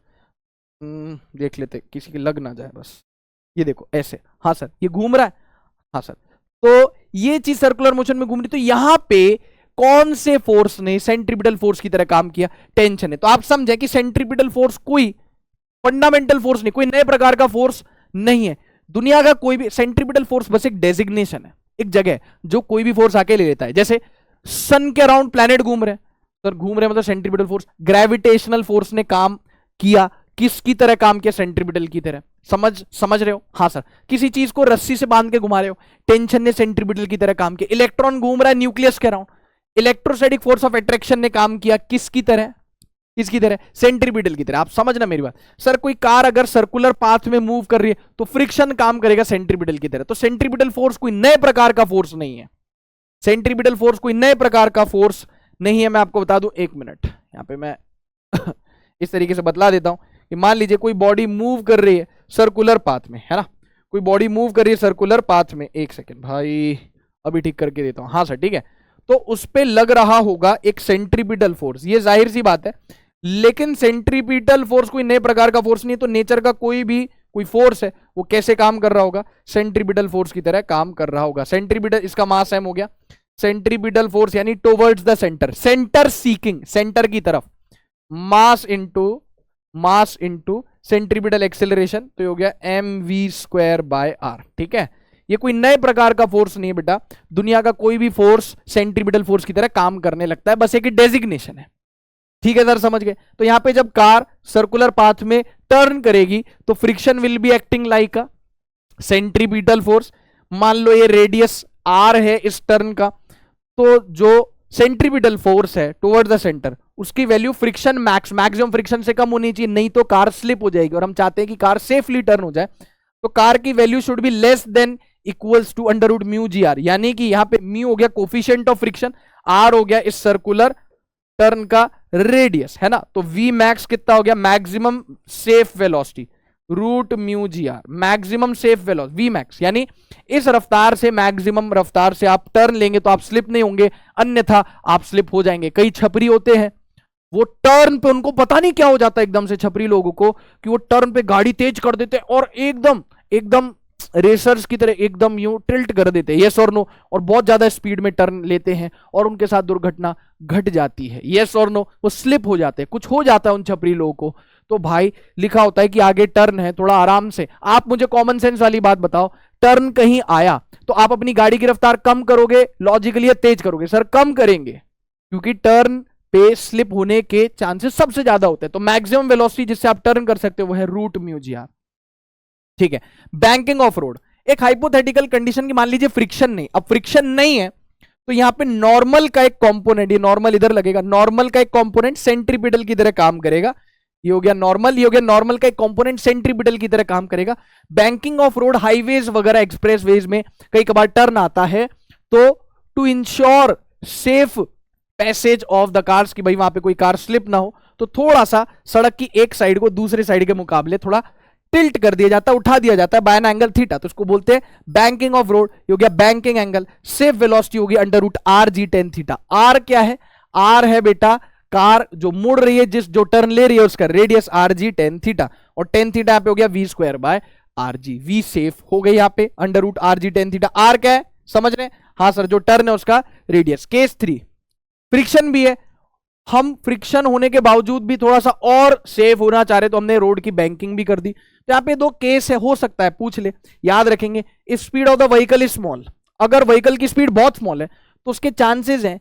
देख लेते किसी की लग ना जाए बस। ये देखो ऐसे, हाँ सर ये घूम रहा है, हाँ सर। तो ये चीज सर्कुलर मोशन में घूम रही, तो यहां पे कौन से फोर्स ने सेंट्रीपिटल फोर्स की तरह काम किया? टेंशन है। तो आप समझे कि सेंट्रीपिटल फोर्स कोई फंडामेंटल फोर्स नहीं, कोई नए प्रकार का फोर्स नहीं है। दुनिया का कोई भी सेंट्रीपिटल फोर्स बस एक डेजिग्नेशन है, एक जगह जो कोई भी फोर्स आके ले लेता है। जैसे सन के अराउंड प्लैनेट घूम रहे हैं, सर घूम रहे हैं मतलब सेंट्रीपिटल फोर्स। ग्रेविटेशनल फोर्स ने काम किया, किसकी तरह काम किया? सेंट्रीपिटल की तरह। समझ रहे हो? हाँ सर। किसी चीज को रस्सी से बांध के घुमा रहे हो, टेंशन ने सेंट्रीपिटल की तरह काम किया। इलेक्ट्रॉन घूम रहा है न्यूक्लियस के around, electrostatic force of attraction ने काम किया, किसकी तरह? किसकी तरह? सेंट्रीपिटल की तरह। आप समझना मेरी बात। सर कोई कार अगर सर्कुलर पाथ में मूव कर रही है तो फ्रिक्शन काम करेगा सेंट्रीपिटल की तरह। तो सेंट्रीपिटल फोर्स कोई नए प्रकार का फोर्स नहीं है, सेंट्रीपिटल फोर्स कोई नए प्रकार का फोर्स नहीं है। मैं आपको बता दूं, एक मिनट यहां पे मैं इस तरीके से बतला देता हूं कि मान लीजिए कोई बॉडी मूव कर रही है सर्कुलर पाथ में, है ना? कोई बॉडी मूव कर रही है सर्कुलर पाथ में, एक सेकेंड भाई अभी ठीक करके देता हूं। हाँ सर ठीक है। तो उस पे लग रहा होगा एक सेंट्रीपिटल फोर्स, ये जाहिर सी बात है। लेकिन सेंट्रीपिटल फोर्स कोई नए प्रकार का फोर्स नहीं, तो नेचर का कोई फोर्स है वो कैसे काम कर रहा होगा? सेंट्रीपिटल फोर्स की तरह काम कर रहा होगा। सेंट्रीपिटल, इसका मास एम हो गया। सेंट्रीपिटल फोर्स यानी towards the centre, centre seeking, centre की तरफ। मास इनटू सेंट्रीपिटल एक्सेलरेशन, तो ये हो गया mv²/r। ठीक है, ये कोई नए प्रकार का फोर्स नहीं है बेटा। दुनिया का कोई भी फोर्स सेंट्रीपिटल फोर्स की तरह काम करने लगता है, बस एक डेजिग्नेशन है। ठीक है सर, समझ गए? तो यहां पे जब कार सर्कुलर पाथ में टर्न करेगी तो friction will be acting like a centripetal force. मान लो ये रेडियस r है इस टर्न का, तो जो सेंट्रीपिटल फोर्स है टुवर्ड द सेंटर, उसकी वैल्यू फ्रिक्शन मैक्सिमम फ्रिक्शन से कम होनी चाहिए, नहीं तो कार स्लिप हो जाएगी। और हम चाहते हैं कि कार सेफली टर्न हो जाए, तो कार की value should be less than equals to √μgr, यानी कि यहां पे म्यू हो गया कोफिशिएंट ऑफ फ्रिक्शन, r हो गया इस सर्कुलर टर्न का रेडियस, है ना? तो v मैक्स कितना हो गया? Maximum safe velocity √μgr, maximum safe velocity v max, यानी इस रफ्तार से, मैक्सिमम रफ्तार से आप टर्न लेंगे तो आप स्लिप नहीं होंगे, अन्यथा आप स्लिप हो जाएंगे। कई छपरी होते हैं, वो टर्न पे उनको पता नहीं क्या हो जाता है एकदम से, छपरी लोगों को, कि वो टर्न पे गाड़ी तेज कर देते हैं और एकदम रेसर्स की तरह एकदम यूं टिल्ट कर देते हैं, यस और नो, और बहुत ज्यादा स्पीड में टर्न लेते हैं और उनके साथ दुर्घटना घट जाती है, यस और नो, वो स्लिप हो जाते हैं, कुछ हो जाता है उन छपरी लोगों को। तो भाई लिखा होता है कि आगे टर्न है, थोड़ा आराम से। आप मुझे कॉमन सेंस वाली बात बताओ, टर्न कहीं आया तो आप अपनी गाड़ी की रफ्तार कम करोगे लॉजिकली या तेज करोगे? सर कम करेंगे, क्योंकि टर्न पे स्लिप होने के चांसेस सबसे ज्यादा होते हैं। तो मैक्सिमम वेलोसिटी जिससे आप टर्न कर सकते हो वो है √μgr। ठीक है, बैंकिंग ऑफ रोड, एक हाइपोथेटिकल कंडीशन की, मान लीजिए फ्रिक्शन नहीं। अब फ्रिक्शन नहीं है तो यहां पे नॉर्मल का एक कंपोनेंट, ये नॉर्मल इधर लगेगा, नॉर्मल का एक कंपोनेंट सेंट्रीपिटल की तरह काम करेगा, ये हो गया नॉर्मल, ये हो गया नॉर्मल का एक कंपोनेंट सेंट्रीपिटल की तरह काम करेगा। बैंकिंग ऑफ रोड, हाईवेज वगैरह एक्सप्रेसवेज में कई कबार टर्न आता है, तो to ensure safe passage of the cars, कि भाई वहां पे कोई कार स्लिप ना हो, तो थोड़ा सा सड़क की एक साइड को दूसरे साइड के मुकाबले थोड़ा टिल्ट कर दिया जाता है, उठा दिया जाता है बाय एन एंगल थीटा, तो उसको बोलते हैं बैंकिंग ऑफ रोड। ये हो गया बैंकिंग एंगल। सेफ वेलोसिटी होगी under root R G tan theta. R क्या है? आर है बेटा कार जो मुड़ रही है, जो टर्न ले रही है उसका radius R G tan theta, और टेन थीटा यहाँ पे हो गया V square by R G. V safe हो गई यहाँ पे under root R G tan theta. R क्या है समझ रहे हैं? हाँ सर, जो टर्न है उसका रेडियस। केस 3 फ्रिक्शन भी है। हम फ्रिक्शन होने के बावजूद भी थोड़ा सा और सेफ होना चाह रहे तो हमने रोड की बैंकिंग भी कर दी। तो यहाँ पे दो केस है, हो सकता है पूछ ले, याद रखेंगे। If speed of the vehicle is small, अगर व्हीकल की स्पीड बहुत स्मॉल है तो उसके चांसेस हैं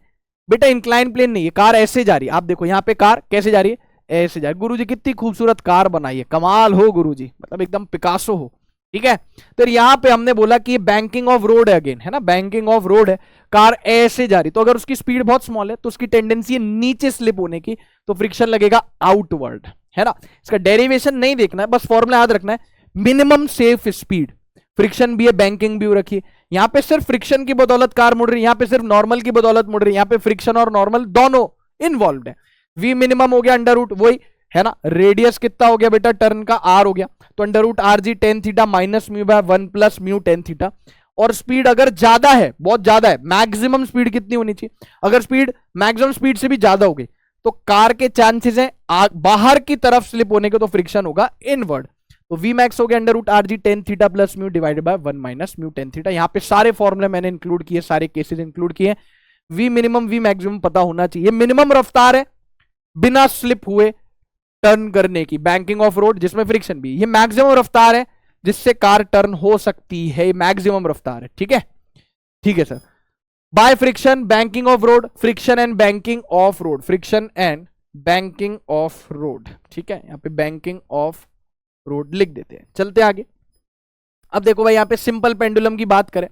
बेटा इंक्लाइन प्लेन नहीं है, कार ऐसे जा रही है। आप देखो यहाँ पे कार कैसे जा रही है, ऐसे जा रही है। गुरुजी कितनी खूबसूरत कार बनाई है, कमाल हो गुरुजी, मतलब एकदम पिकासो हो, ठीक है। तो यहाँ पे हमने बोला कि बैंकिंग ऑफ रोड है, अगेन है ना, बैंकिंग ऑफ रोड है, कार ऐसे जा रही, तो अगर उसकी स्पीड बहुत स्मॉल है तो उसकी टेंडेंसी है नीचे स्लिप होने की, तो फ्रिक्शन लगेगा आउटवर्ड, है ना। इसका डेरिवेशन नहीं देखना है, बस फॉर्मूला याद रखना है, मिनिमम सेफ स्पीड। फ्रिक्शन भी है, बैंकिंग भी हो रखी है। यहाँ पे सिर्फ फ्रिक्शन की बदौलत कार मुड़ रही है, यहाँ पे सिर्फ नॉर्मल की बदौलत मुड़ रही है। यहाँ पे फ्रिक्शन और नॉर्मल दोनों इन्वॉल्व है। वी मिनिमम हो गया अंडर रूट वही है ना, रेडियस कितना हो गया बेटा टर्न का, आर हो गया, तो under root R G tan theta minus mu by 1 plus mu tan theta. और स्पीड अगर ज्यादा है, बहुत ज्यादा है, मैक्सिमम स्पीड कितनी होनी चाहिए, अगर स्पीड मैक्सिमम स्पीड से भी ज्यादा हो गई तो कार के चांसेस हैं बाहर की तरफ स्लिप होने के, तो फ्रिक्शन होगा इनवर्ड। तो वी मैक्स हो गया under root R G tan theta plus mu divided by 1 minus mu tan theta. यहाँ पे सारे फॉर्मूले मैंने इंक्लूड किए, सारे केसेस इंक्लूड किए। वी मिनिमम वी मैक्सिमम पता होना चाहिए। मिनिमम रफ्तार है बिना स्लिप हुए टर्न करने की, बैंकिंग ऑफ रोड जिसमें फ्रिक्शन भी। ये मैक्सिमम रफ्तार है जिससे कार टर्न हो सकती है, मैक्सिमम रफ्तार है, ठीक है, ठीक है sir. By friction banking of road, friction and banking of road, friction and banking of road, ठीक है। यहाँ पे बैंकिंग ऑफ रोड लिख देते हैं, चलते आगे। अब देखो भाई यहाँ पे सिंपल पेंडुलम की बात करें,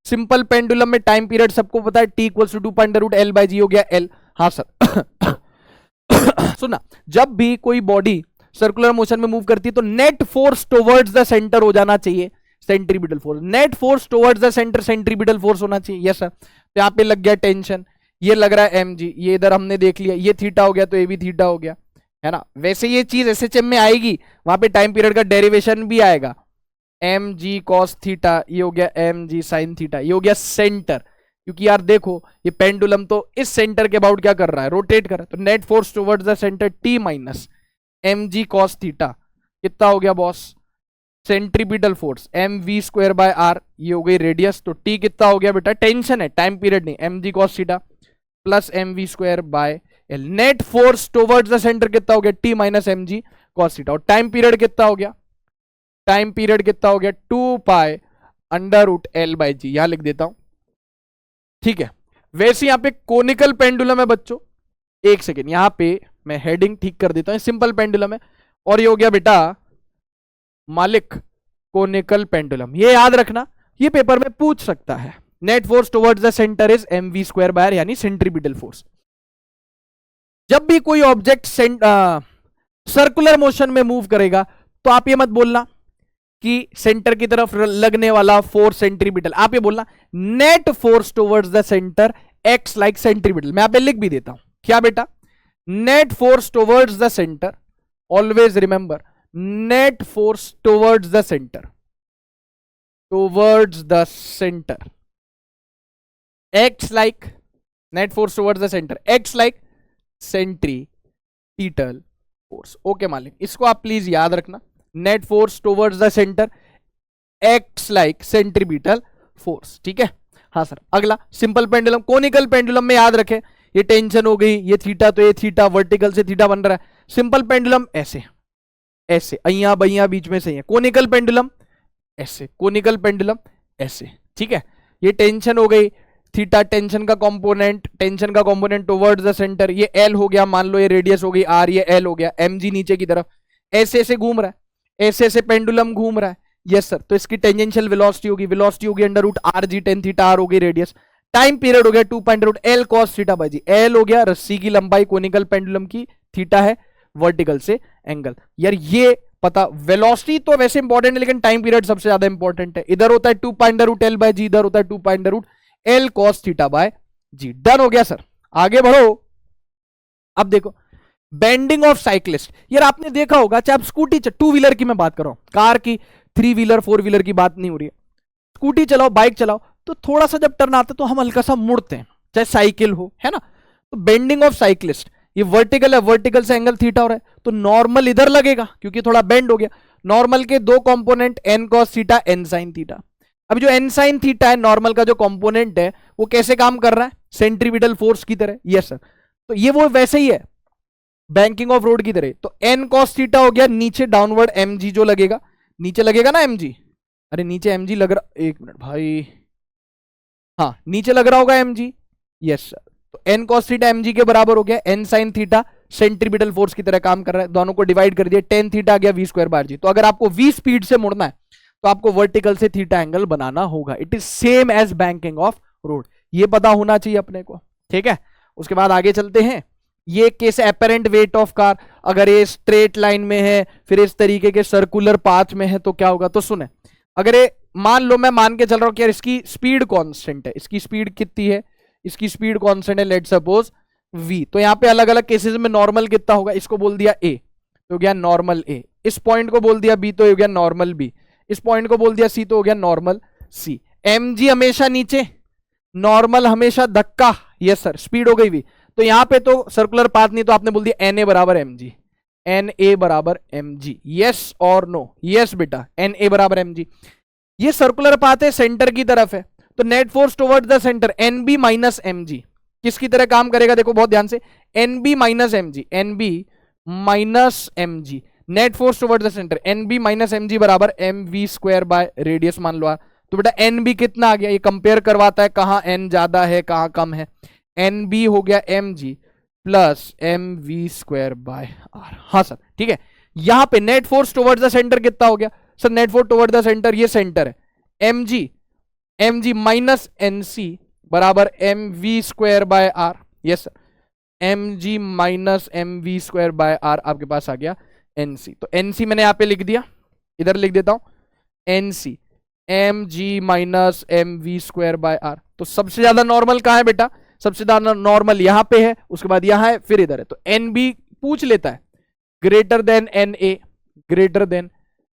सिंपल पेंडुलम में टाइम पीरियड सबको पता है, T equals to 2 under root L by G हो गया एल। हाँ सर सुना, जब भी कोई बॉडी सर्कुलर मोशन में मूव करती है तो net force towards the centre हो जाना चाहिए centripetal force. Net force towards the centre centripetal force होना चाहिए, यस सर। तो यहाँ पे लग गया टेंशन, ये लग रहा है mg, ये इधर हमने देख लिया, ये थीटा हो गया तो ये भी थीटा हो गया, है ना। वैसे ये चीज एसएचएम में आएगी, वहां पे टाइम पीरियड का डेरिवेशन भी आएगा, mg cos थीटा, ये हो गया mg sin थीटा, ये हो गया सेंटर। क्योंकि यार देखो ये पेंडुलम तो इस सेंटर के अबाउट क्या कर रहा है, रोटेट कर रहा है, तो net force towards the centre t minus mg cos theta कितना हो गया boss, centripetal force mv square bye r, ये हो गई रेडियस, तो t कितना हो गया बेटा, टेंशन है टाइम पीरियड नहीं, mg cos theta plus mv square by l। Net force towards the centre कितना हो गया, t minus mg cos theta. और टाइम पीरियड कितना हो गया, टाइम पीरियड कितना हो गया 2 pi under root L by g, यहां लिख देता हूं, ठीक है। वैसे यहां पे कोनिकल पेंडुलम है बच्चों, एक सेकेंड यहां पे मैं हेडिंग ठीक कर देता हूं, सिंपल पेंडुलम है। और ये हो गया बेटा मालिक कोनिकल पेंडुलम, ये याद रखना, ये पेपर में पूछ सकता है। Net force towards the centre is mv square bye यानी सेंट्रीपिटल फोर्स। जब भी कोई ऑब्जेक्ट सर्कुलर मोशन में मूव करेगा तो आप ये मत बोलना कि सेंटर की तरफ लगने वाला फोर्स सेंट्रीपिटल, आप ये बोलना net force towards the centre x like centripetal. मैं यहाँ पे लिख भी देता हूं, क्या बेटा, net force towards the centre, always remember net force towards the centre, towards the centre x like, net force towards the centre x like centripetal force. Okay मालिक, इसको आप प्लीज याद रखना, net force towards the centre x like centripetal force, ठीक है। हाँ sir, अगला simple pendulum, conical pendulum में याद रखें ये टेंशन हो गई, ये थीटा तो ये थीटा, वर्टिकल से थीटा बन रहा है। सिंपल पेंडुलम ऐसे ऐसे, अइया बइया बीच में से है, कोनिकल पेंडुलम ऐसे, कोनिकल पेंडुलम ऐसे, ठीक है। ये टेंशन हो गई, थीटा टेंशन का कंपोनेंट टुवर्ड्स द सेंटर, ये एल हो गया, मान लो ये रेडियस हो गई आर, ये एल हो गया, mg नीचे की तरफ ऐसे ऐसे घूम रहा है, ऐसे ऐसे पेंडुलम घूम रहा है, यस सर। तो इसकी टेंजेंशियल वेलोसिटी होगी under root R G tan theta, R हो गई रेडियस, टाइम पीरियड हो गया 2 under root L cos theta by G, L हो गया रस्सी की लंबाई कोनिकल पेंडुलम की, थीटा है वर्टिकल से एंगल। यार ये पता, वेलोसिटी तो वैसे इंपॉर्टेंट है लेकिन टाइम पीरियड सबसे ज्यादा इंपॉर्टेंट है। इधर होता है 2 π√L/g, इधर होता है 2 π√L cos θ/g। डन हो गया सर, आगे बढ़ो। अब देखो बेंडिंग ऑफ साइक्लिस्ट। यार आपने देखा होगा, चाहे आप स्कूटी, टू व्हीलर की मैं बात कर रहा हूं, कार की, 3 व्हीलर 4 व्हीलर की बात नहीं हो रही है। स्कूटी चलाओ, बाइक चलाओ, तो थोड़ा सा जब टर्न आता है तो हम हल्का सा मुड़ते हैं, चाहे साइकिल हो, है ना। तो बेंडिंग ऑफ साइक्लिस्ट, ये वर्टिकल है, वर्टिकल से एंगल थीटा हो रहा है, तो नॉर्मल इधर लगेगा क्योंकि थोड़ा बेंड हो गया। नॉर्मल के दो component, n cos theta, n sin theta. अब जो n sin थीटा है, नॉर्मल का जो कंपोनेंट है, वो कैसे काम कर रहा है? सेंट्रीपिटल फोर्स की तरह। यस सर, तो ये वो वैसे ही है, बैंकिंग ऑफ रोड की तरह। तो n cos थीटा हो गया, नीचे डाउनवर्ड mg जो लगेगा, नीचे लगेगा ना mg। अरे नीचे mg लग रहा, एक मिनट भाई, हाँ नीचे लग रहा होगा mg। यस सर, तो n cos थीटा mg के बराबर हो गया, n sin theta centripetal force की तरह काम कर रहा है, दोनों को डिवाइड कर दिया, tan थीटा आ गया v²/g। तो अगर आपको v स्पीड से मुड़ना है तो आपको वर्टिकल से थीटा एंगल बनाना होगा। It is same as banking of road, ये पता होना चाहिए अपने को, ठीक है। उसके बाद आगे चलते हैं। ये case apparent weight of car, अगर ये स्ट्रेट लाइन में है, फिर इस तरीके के सर्कुलर पाथ में है, तो क्या होगा? तो सुने, अगर ये मान लो, मैं मान के चल रहा हूं कि यार इसकी स्पीड कांस्टेंट है, इसकी स्पीड कितनी है? इसकी स्पीड कांस्टेंट है, लेट सपोज v। तो यहां पे अलग अलग केसेस में नॉर्मल कितना होगा? इसको बोल दिया a, तो हो गया नॉर्मल a। इस पॉइंट को बोल दिया b, तो हो गया नॉर्मल b। इस पॉइंट को बोल दिया c, तो हो गया नॉर्मल c। mg हमेशा नीचे, नॉर्मल हमेशा धक्का। यस सर, स्पीड हो गई v। तो यहां पे तो सर्कुलर पाथ नहीं, तो आपने बोल दिया na बराबर mg, na बराबर mg। यस और नो? यस बेटा, na बराबर mg। ये सर्कुलर पाथ है, सेंटर की तरफ है, तो net force towards the centre nb minus mg किसकी तरह काम करेगा? देखो बहुत ध्यान से, nb minus mg, nb minus mg, net force towards the centre nb minus mg बराबर mv²/रेडियस मान लो आप। तो बेटा nb कितना आ गया? ये कंपेयर करवाता है कहां n ज्यादा है कहां कम है। nb हो गया mg प्लस mv²/r। हाँ सर, ठीक है। यहां पे net force towards the centre कितना हो गया? Sir net force towards the centre, ये सेंटर है, mg माइनस nc बराबर mv²/r। Yes sir, mg minus mv²/r आपके पास आ गया nc। तो nc मैंने यहां पे लिख दिया, इधर लिख देता हूं nc mg माइनस mv²/r। तो सबसे ज्यादा नॉर्मल कहां है बेटा? सबसे ज्यादा नॉर्मल यहां पे है, उसके बाद यहां है, फिर इधर है। तो nb पूछ लेता है, greater than na, greater than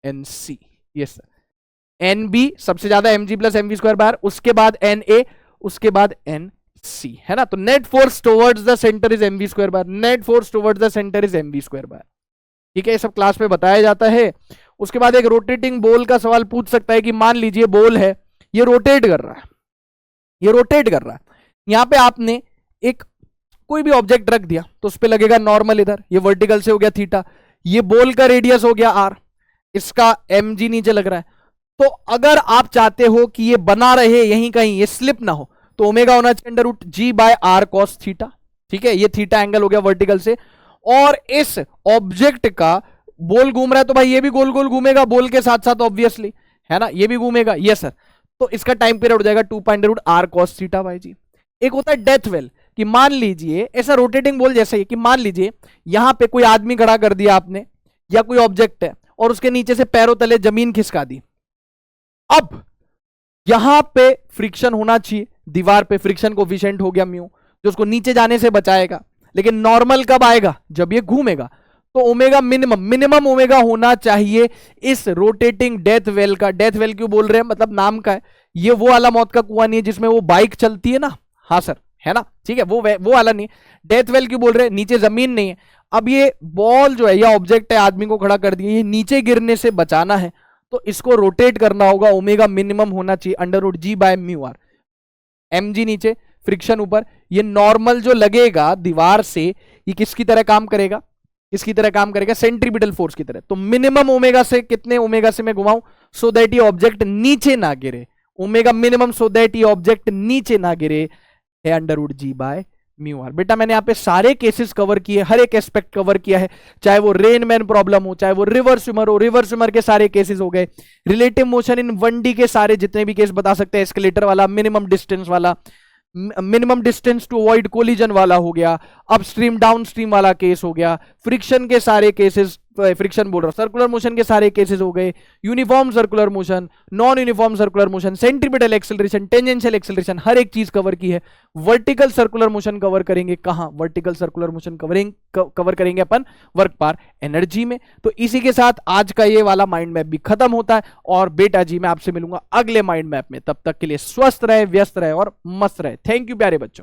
nc। Yes sir, nb सबसे ज्यादा mg प्लस mv²/r, उसके बाद na, उसके बाद nc, है ना। तो net force towards the centre is mv²/r, net force towards the centre is mv²/r। ठीक है, ये सब क्लास में बताया जाता है। उसके बाद एक रोटेटिंग बॉल का सवाल पूछ सकता है कि मान लीजिए बॉल है, ये रोटेट कर रहा है, ये रोटेट कर रहा है, यहां पे आपने एक कोई भी ऑब्जेक्ट रख दिया तो उस पर लगेगा नॉर्मल इधर, ये वर्टिकल से हो गया थीटा, ये बॉल का रेडियस हो गया r, इसका mg नीचे लग रहा है। तो अगर आप चाहते हो कि ये बना रहे यहीं कहीं, ये स्लिप ना हो, तो ओमेगा होना चाहिए √g/r cos थीटा। ठीक है, ये थीटा एंगल हो गया वर्टिकल से, और इस ऑब्जेक्ट का बॉल घूम रहा है तो भाई ये भी गोल गोल घूमेगा बॉल के साथ साथ, ऑब्वियसली, है ना, ये भी घूमेगा। यस सर, तो इसका टाइम पीरियड हो जाएगा 2 cos थीटा बाई जी। एक होता है डेथ वेल, कि मान लीजिए ऐसा रोटेटिंग बॉल जैसे ही, कि मान लीजिए यहां पे कोई आदमी खड़ा कर दिया आपने, या कोई ऑब्जेक्ट है और उसके नीचे से पैरों तले जमीन खिसका दी। अब यहां पे फ्रिक्शन होना चाहिए, दीवार पे फ्रिक्शन कोफिशिएंट हो गया म्यू, जो उसको नीचे जाने से बचाएगा। लेकिन नॉर्मल कब आएगा? जब ये घूमेगा। तो ओमेगा मिनिमम ओमेगा होना चाहिए इस रोटेटिंग डेथ वेल का। डेथ वेल क्यों बोल रहे हैं? मतलब नाम का है, ये वो वाला मौत का कुआं नहीं है जिसमें वो बाइक चलती है ना, हाँ सर, है ना, ठीक है, वो वाला नहीं। डेथ वेल क्यों बोल रहे हैं? नीचे जमीन नहीं है। अब ये बॉल जो है या ऑब्जेक्ट है, आदमी को खड़ा कर दिया, ये नीचे गिरने से बचाना है, तो इसको रोटेट करना होगा। ओमेगा मिनिमम होना चाहिए √g/μr, mg नीचे, फ्रिक्शन ऊपर। ये नॉर्मल जो लगेगा दीवार से, ये किसकी तरह काम करेगा? किसकी तरह काम करेगा? सेंट्रीपिटल फोर्स की तरह। तो मिनिमम ओमेगा से, कितने ओमेगा से मैं घुमाऊं सो दैट ये ऑब्जेक्ट नीचे ना गिरे? ओमेगा मिनिमम सो दैट ये ऑब्जेक्ट नीचे ना गिरे है √g/μr। बेटा मैंने यहाँ पे सारे केसेस कवर किए, हर एक एस्पेक्ट कवर किया है, चाहे वो रेन मैन प्रॉब्लम हो, चाहे वो रिवर स्विमर हो, रिवर स्विमर के सारे केसेस हो गए, रिलेटिव मोशन इन 1D के सारे जितने भी केस बता सकते हैं, एस्केलेटर वाला, मिनिमम डिस्टेंस वाला, minimum distance to avoid collision वाला हो गया, अपस्ट्रीम डाउनस्ट्रीम वाला केस हो गया, फ्रिक्शन के सारे केसेस, फ्रिक्शन बोल रहा हूं, सर्कुलर मोशन के सारे केसेस हो गए, uniform circular motion, non uniform circular motion, centripetal acceleration, tangential acceleration, हर एक चीज कवर की है। वर्टिकल सर्कुलर मोशन कवर करेंगे कहां? वर्टिकल सर्कुलर मोशन कवर करेंगे अपन वर्क पार एनर्जी में। तो इसी के साथ आज का ये वाला माइंड मैप भी खत्म होता है और बेटा जी मैं आपसे मिलूंगा अगले माइंड मैप में। तब तक के लिए स्वस्थ रहे, व्यस्त रहे और मस्त रहे। थैंक यू प्यारे बच्चों।